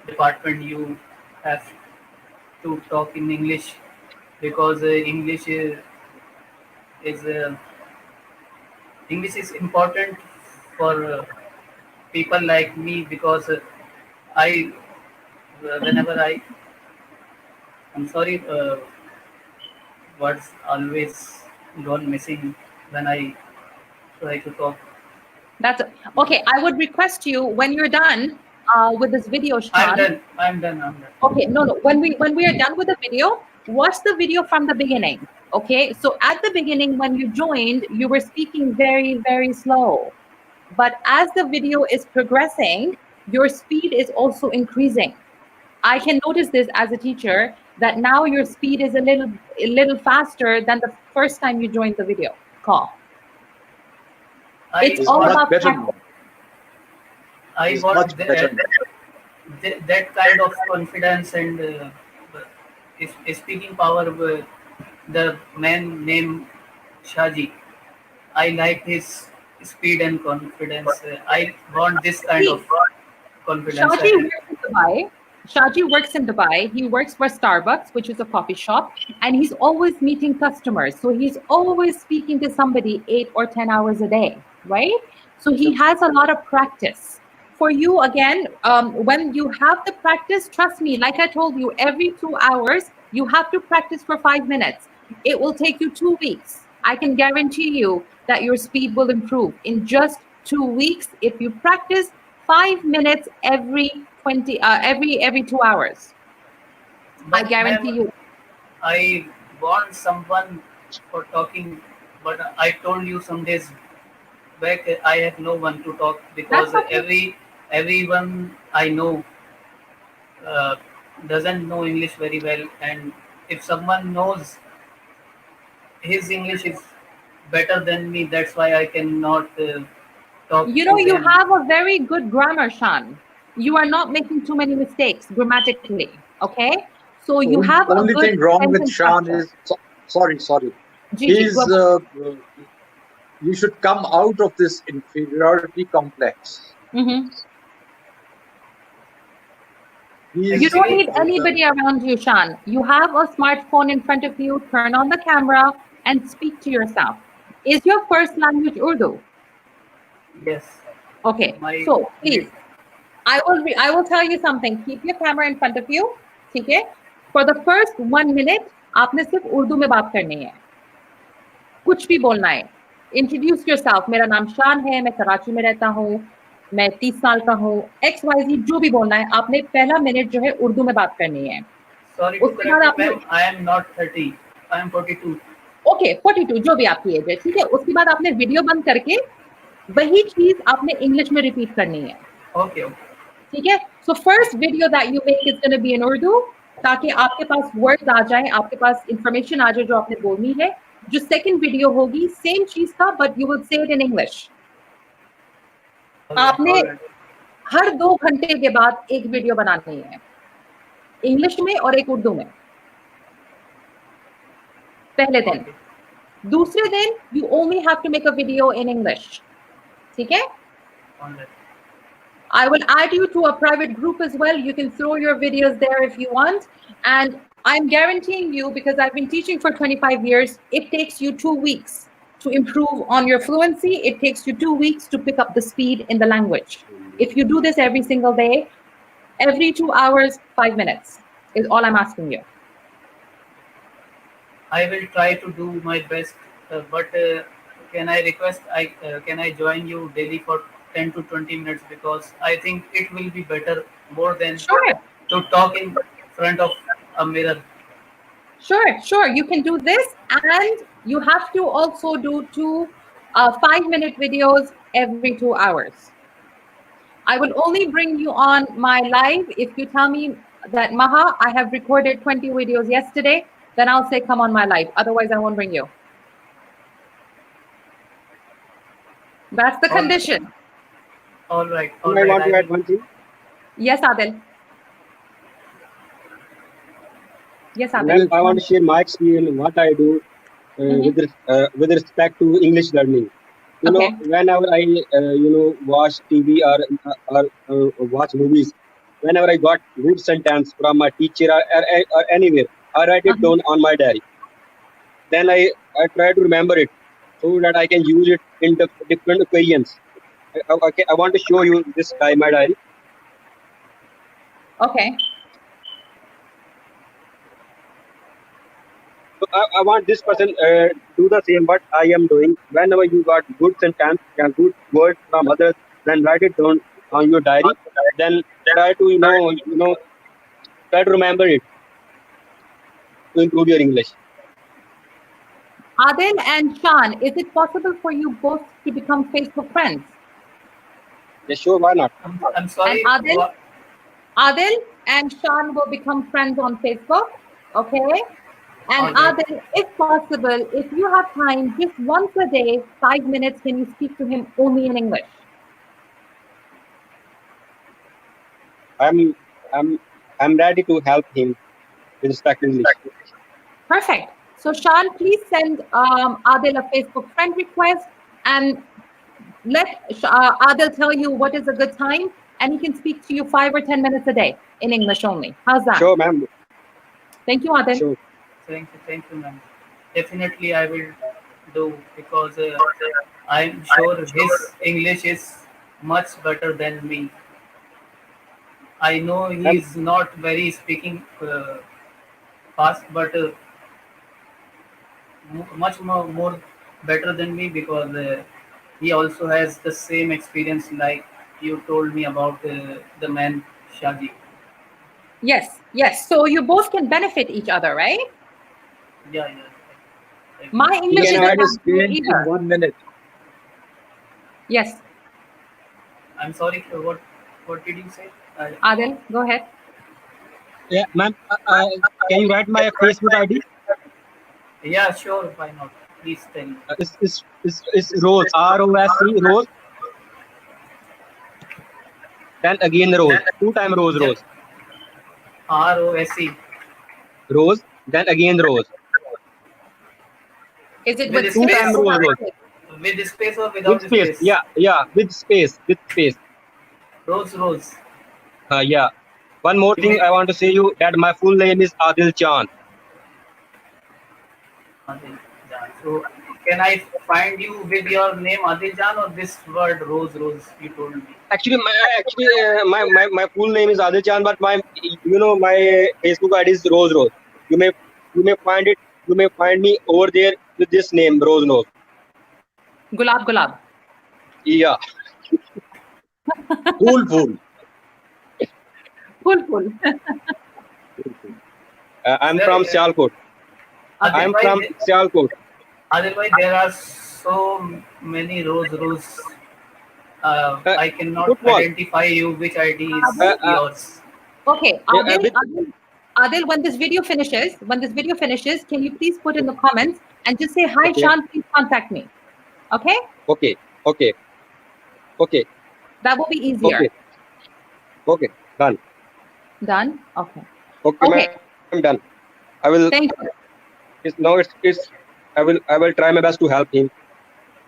department. You have to talk in English because is English is important for people like me because I whenever I'm sorry, words always gone missing when I try to talk. That's okay. I would request you when you're done with this video, I'm Shan. done. I'm done. I'm done. Okay, no. When we are done with the video, watch the video from the beginning. Okay, so at the beginning when you joined, you were speaking very, very slow. But as the video is progressing, your speed is also increasing. I can notice this as a teacher that now your speed is a little faster than the first time you joined the video call. It's It's all much about better practice. now. I It's got much better now. that kind of confidence and speaking power. The man named Shaji, I like his speed and confidence. I want this kind See, of confidence. Shaji works in Dubai. He works for Starbucks, which is a coffee shop, and he's always meeting customers. So he's always speaking to somebody 8 or 10 hours a day, right? So he has a lot of practice. For you, again, when you have the practice, trust me, like I told you, every 2 hours, you have to practice for 5 minutes. It will take you 2 weeks. I can guarantee you that your speed will improve in just 2 weeks if you practice 5 minutes every 2 hours. I But guarantee ma'am, you. I want someone for talking, but I told you some days back I have no one to talk because That's okay. everyone I know uh, doesn't know English very well, and if someone knows his English is better than me, that's why I cannot talk You know, to you them. have a very good grammar, Shan. You are not making too many mistakes grammatically. Okay, so you have a Only good thing wrong with sentence Shan structure. is sorry. Gigi, He's you should come out of this inferiority complex. mm-hmm. You He's don't Actually, need anybody around you, Shan. You have a smartphone in front of you. Turn on the camera and speak to yourself. Is your first language Urdu? yes, Okay, my so please, I will tell you something. Keep your camera in front of you. ठीक है? For the first 1 minute, आपने सिर्फ उर्दू में बात करनी है. कुछ भी बोलना है. Introduce yourself. मेरा नाम शान है. मैं कराची में रहता हूँ. मैं 30 साल का हूँ. XYZ जो भी बोलना है. आपने पहला मिनट जो है उर्दू में बात करनी है. sorry to उसके बाद correct you, आपने ma'am. I am not 30. I am 42. Okay 42 जो भी आपकी एज है. ठीक है. उसके बाद आपने वीडियो बंद करके वही चीज आपने इंग्लिश में रिपीट करनी है. Okay, okay. ठीक है. So first video that you make is gonna be in Urdu ताकि आपके पास वर्ड्स आ जाए, आपके पास इंफॉर्मेशन आ जाए जो आपने बोलनी है. जो सेकंड वीडियो होगी सेम चीज का but you will say it in English. आपने All right. हर 2 घंटे के बाद एक वीडियो बनानी है इंग्लिश में और एक उर्दू में. पहले दिन. Okay. दूसरे दिन you only have to make a video in English. ठीक है. All right. I will add you to a private group as well. You can throw your videos there if you want. And I'm guaranteeing you, because I've been teaching for 25 years, it takes you 2 weeks to improve on your fluency. It takes you 2 weeks to pick up the speed in the language. If you do this every single day, every 2 hours, 5 minutes is all I'm asking you. I will try to do my best, but can I request? Can I join you daily for 10 to 20 minutes because I think it will be better more than Sure. to talk in front of a mirror. Sure. You can do this, and you have to also do 2 5-minute videos every 2 hours. I will only bring you on my live if you tell me that, Maha, I have recorded 20 videos yesterday, then I'll say come on my live. Otherwise, I won't bring you. That's the condition. All right. I want to add one thing. Yes, Adil. Yes, Adil. Ma'am, I want to share my experience, what I do with respect to English learning. You know, whenever I watch TV or watch movies, whenever I got good sentence from my teacher or anywhere, I write it down on my diary. Then I try to remember it so that I can use it in the different occasions. I want to show you this my diary. Okay. So I want this person do the same what I am doing. Whenever you got good sentence and good word from others, then write it down on your diary. Then try to try to remember it to improve your English. Adil and Shan, is it possible for you both to become Facebook friends? Yeah, sure, why not? I'm sorry. And Adil and Shan will become friends on Facebook, okay? And Adil, if possible, if you have time, just once a day, 5 minutes, can you speak to him only in English? I'm ready to help him with respect to English. Perfect. So Shan, please send Adil a Facebook friend request and let Adil tell you what is a good time, and he can speak to you 5 or 10 minutes a day in English only. How's that? Sure, ma'am. Thank you, Adil. Sure. Thank you, ma'am. Definitely, I will do because I'm sure his English is much better than me. I know he is not very speaking fast, but much more better than me because he also has the same experience like you told me about the man Shaji. Yes, yes. So you both can benefit each other, right? Yeah. My English He is can add not his good pain either. in 1 minute. Yes. I'm sorry. What did you say? Adil, go ahead. Yeah, ma'am. Can you write my Facebook ID? Yeah, sure. Why not? Please tell me. It's Rose, ROSE, Rose. Then again Rose, 2 times Rose, Rose. ROSE. Rose, then again Rose. Is it with with Two space times or Rose, Rose. With space or without With space. Yeah, with space, Rose. Yeah. One more thing I want to say you that my full name is Adil Chan. Adil Jan. So can I find you with your name Adil Jan or this word Rose you told me? Actually, my full name is Adil Chan, but my Facebook ID is Rose. You may find it. You may find me over there with this name, Rose. Gulab. Yeah. Cool. Cool. I'm from Sialkot. I'm from Sialkot. Otherwise, there are so many Rose. I cannot identify you which ID is yours. Okay, Adil, when this video finishes, can you please put in the comments and just say, hi, Shan, please contact me. Okay? Okay. That will be easier. Okay. Done? Okay. Okay. I'm done. I will. Thank you. It's. I will try my best to help him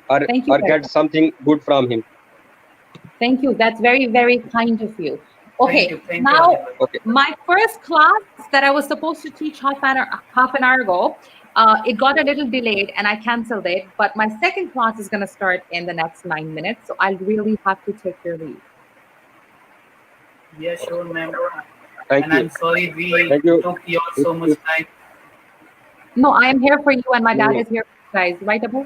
or get something good from him. Thank you. That's very, very kind of you. Okay, Thank now you. my first class that I was supposed to teach half an hour ago, it got a little delayed and I canceled it. But my second class is going to start in the next 9 minutes, so I'll really have to take your leave. Yeah, sure, ma'am. Thank you. I'm sorry we took you so much time. No, I am here for you, and my dad is here for you guys, right, Abu?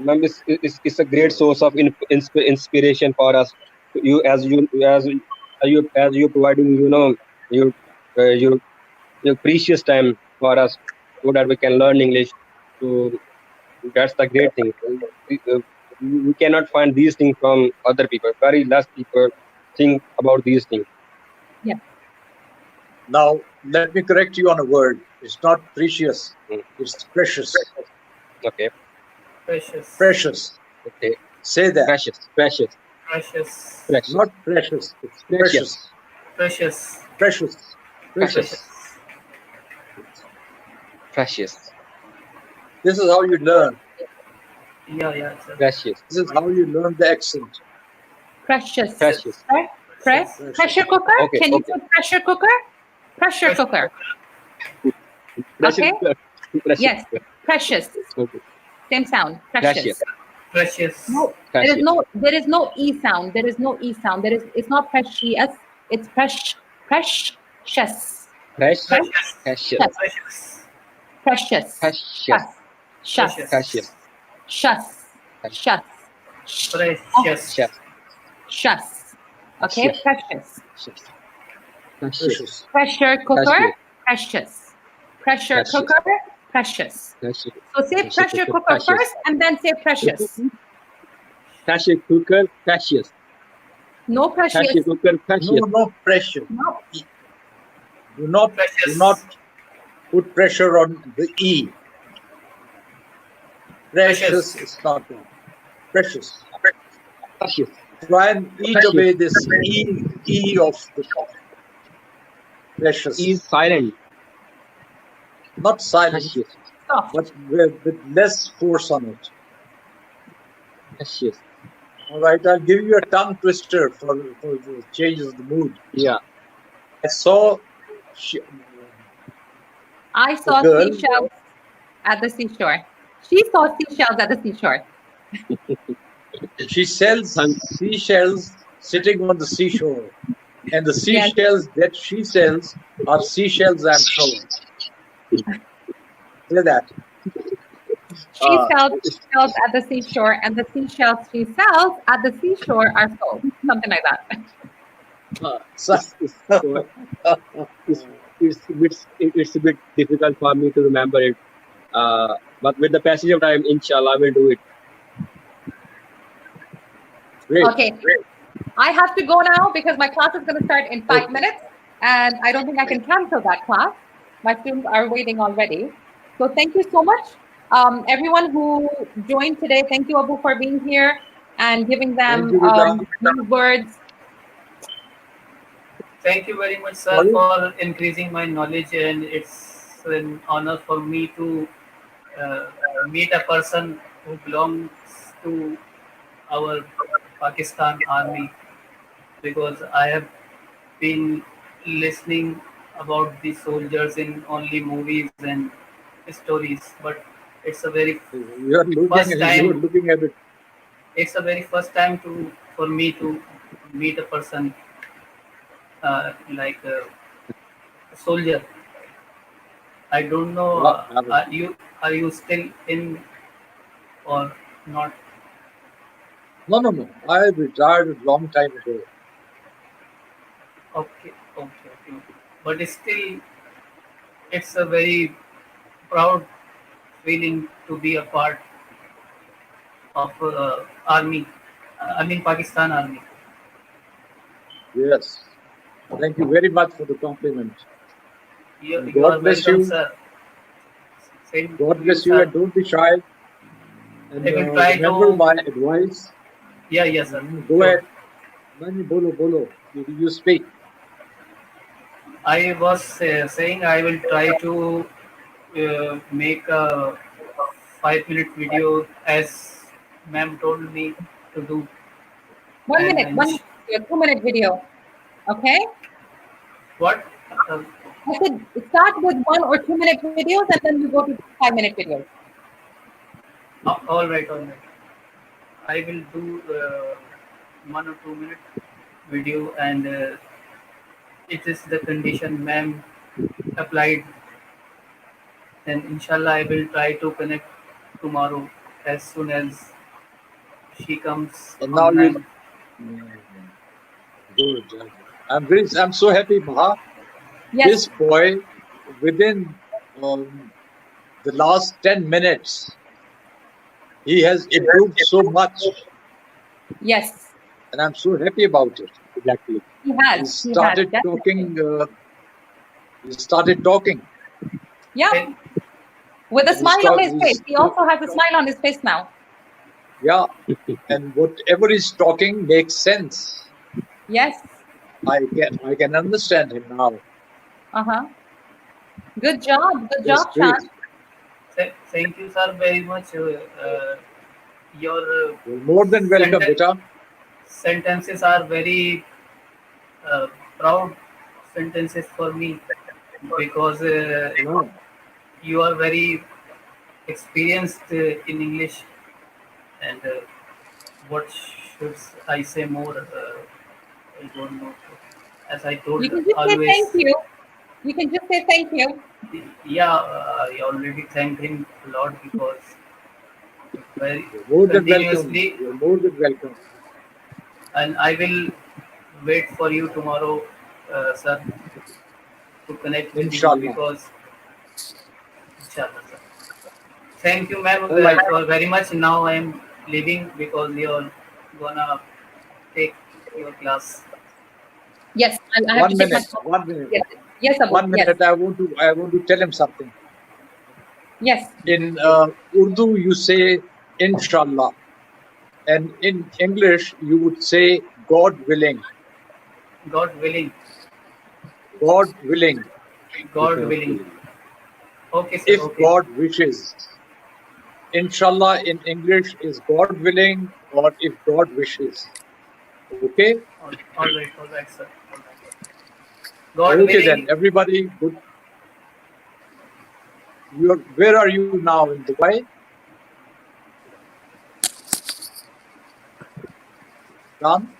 Ma'am, it's a great source of inspiration for us. You providing your precious time for us so that we can learn English. So That's the great thing. We cannot find these things from other people. Very less people think about these things. Now, let me correct you on a word. It's not precious. Mm. It's precious. Okay. Precious. Precious. Okay. Say that. Precious. Precious. Precious. Precious. Not precious. It's precious. Precious. Precious. Precious. Precious. This is how you learn. Yeah, sir. Precious. This is how you learn the accent. Precious. Precious. Press. Pressure cooker. Okay, Can you okay. put pressure cooker? Pressure cooker. Precious. Okay. Precious. Yes. Precious. Okay. Same sound. Precious. Precious. Precious. No, Precious. there is no e sound. There is no e sound. It's not precious. It's precious. Fresh. Precious. Precious. Precious. Precious. Precious. Shus. Precious. Shus. Shus. Precious. Shus. Okay. Precious. Precious. Pressure cooker. Precious. Pressure Precious. cooker. Precious. Precious. So say pressure cooker Precious. first and then say precious. Pressure cooker. Precious. No precious. Pressure cooker. Precious. No pressure. No. Do not put pressure on the E. Precious is not that. Precious. Precious. Try and eat away this E of the precious. Is silent. Not silent, Precious. Soft. but with less force on it. Precious. All right, I'll give you a tongue twister for the changes the mood. Yeah. I saw I saw girl- seashells at the seashore. She saw seashells at the seashore. she sells seashells sitting on the seashore, and the seashells that she sells are seashells I'm sure. Say that. She sells seashells at the seashore, and the seashells she sells at the seashore are sold. Something like that. It's a bit difficult for me to remember it. But with the passage of time, inshallah, I will do it. Great. Okay. I have to go now because my class is going to start in 5 minutes, and I don't think I can cancel that class. My students are waiting already. So thank you so much. Everyone who joined today, thank you, Abu, for being here and giving them new words. Thank you very much, sir, for increasing my knowledge, and it's an honor for me to meet a person who belongs to our Pakistan Army, because I have been listening about the soldiers in only movies and stories, but it's a very first time. Looking at it. It's a very first time for me to meet a person like a soldier. I don't know. Are you still in or not? No. I retired a long time ago. Okay. But still, it's a very proud feeling to be a part of army. I mean Pakistan Army. Yes. Thank you very much for the compliment. You are welcome, sir. God bless you, and don't be shy. And I will try remember to. my advice. Yes, sir. Go ahead. Bolo. You speak. I was saying I will try to make a 5-minute video as ma'am told me to do. 1 minute, 2-minute video. Okay? What? I said start with 1 or 2 minute videos and then you go to 5-minute videos. All right. I will do 1 or 2 minute video, and it is the condition ma'am applied. And inshallah, I will try to connect tomorrow as soon as she comes And now online. Good. I'm so happy, Maha. Yes. This boy, within the last 10 minutes, He has improved so much, Yes, and I'm so happy about it. Exactly. he He has. He has, started definitely. talking. He started talking. Yeah, with a And he's smile on talk, his face. He also has a smile on his face now. yeah, and whatever he's talking makes sense. Yes. I can understand him now. Uh-huh. Good job. Good That's job, great. Chan. Thank you, sir, very much. Your You're more than welcome, beta. sentences are very proud sentences for me because Yeah. you are very experienced in English. And what should I say more? I don't know. As I You told can just say always, thank you. You can just say thank you. yeah, I already thanked him a lot because very You're more than welcome. continuously, You're more than welcome. and I will wait for you tomorrow, sir, to connect with you Inshallah. because, inshallah, sir. Thank you, ma'am, All right. for very much. Now I am leaving because you're gonna take your class. Yes, I have to One take my minute. call. One minute. Yes, yes, Abu. 1 minute. Yes, I want to tell him something. yes. In Urdu, you say Inshallah, and in English, you would say God willing. God willing, God willing. God willing. Okay, sir. If Okay. God wishes. Inshallah in English is God willing or if God wishes. Okay? All right, sir. All right. God Okay then, willing, everybody, good. Where are you now in Dubai? Ram?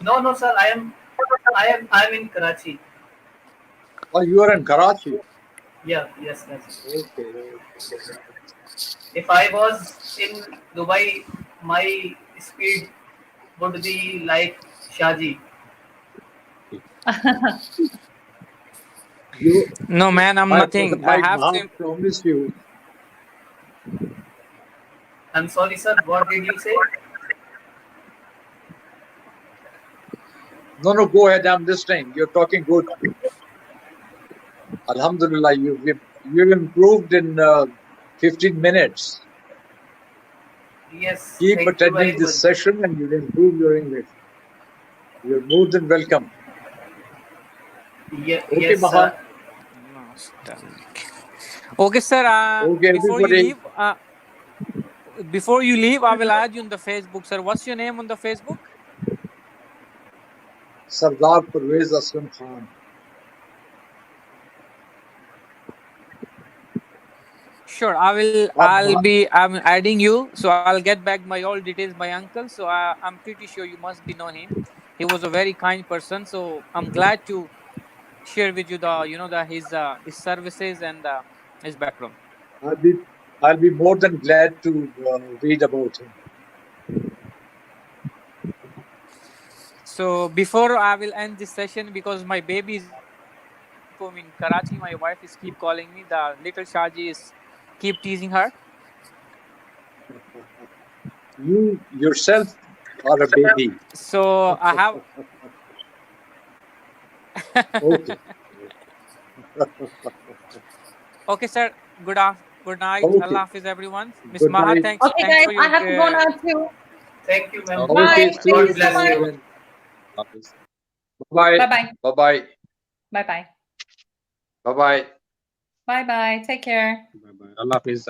no, no, sir. I am in Karachi. Oh, you are in Karachi. Yeah, yes, yes. Okay. If I was in Dubai, my speed would be like Shaji. You, No, man, I'm my nothing. I my have Maha sim. promised you. I'm sorry, sir. What did you say? No, no, go ahead. I'm listening. You're talking good. Alhamdulillah, you've improved in 15 minutes. Yes. Keep Thank you attending very much. this session and you'll improve your English. You're more than welcome. Okay, Yes, Maha. sir. Okay, sir. Okay, everybody. Before you leave, I will add you on the Facebook, sir. What's your name on the Facebook? Sardar Parvez Aslam Khan. Sure, I will. I'm adding you, so I'll get back my all details by uncle. So I'm pretty sure you must be know him. He was a very kind person. So I'm glad to share with you the his services and his background. I'll be I'll be more than glad to read about him. So before I will end this session because my baby is home in Karachi. My wife is keep calling me. The little Shaji is keep teasing her. You yourself are a baby. So I have. Okay. Okay, sir. Good night. Okay. Allah Hafiz, everyone. Miss Good Maha, night. thanks. Okay, Thanks guys, for I your. have to go now too. Thank you, ma'am. Okay, Bye. see Thank you, you God so bless see you much. you. then. Bye bye. Bye-bye. Bye bye. Bye-bye. Bye bye. Bye-bye. Take care. Bye bye. Allah Hafiz.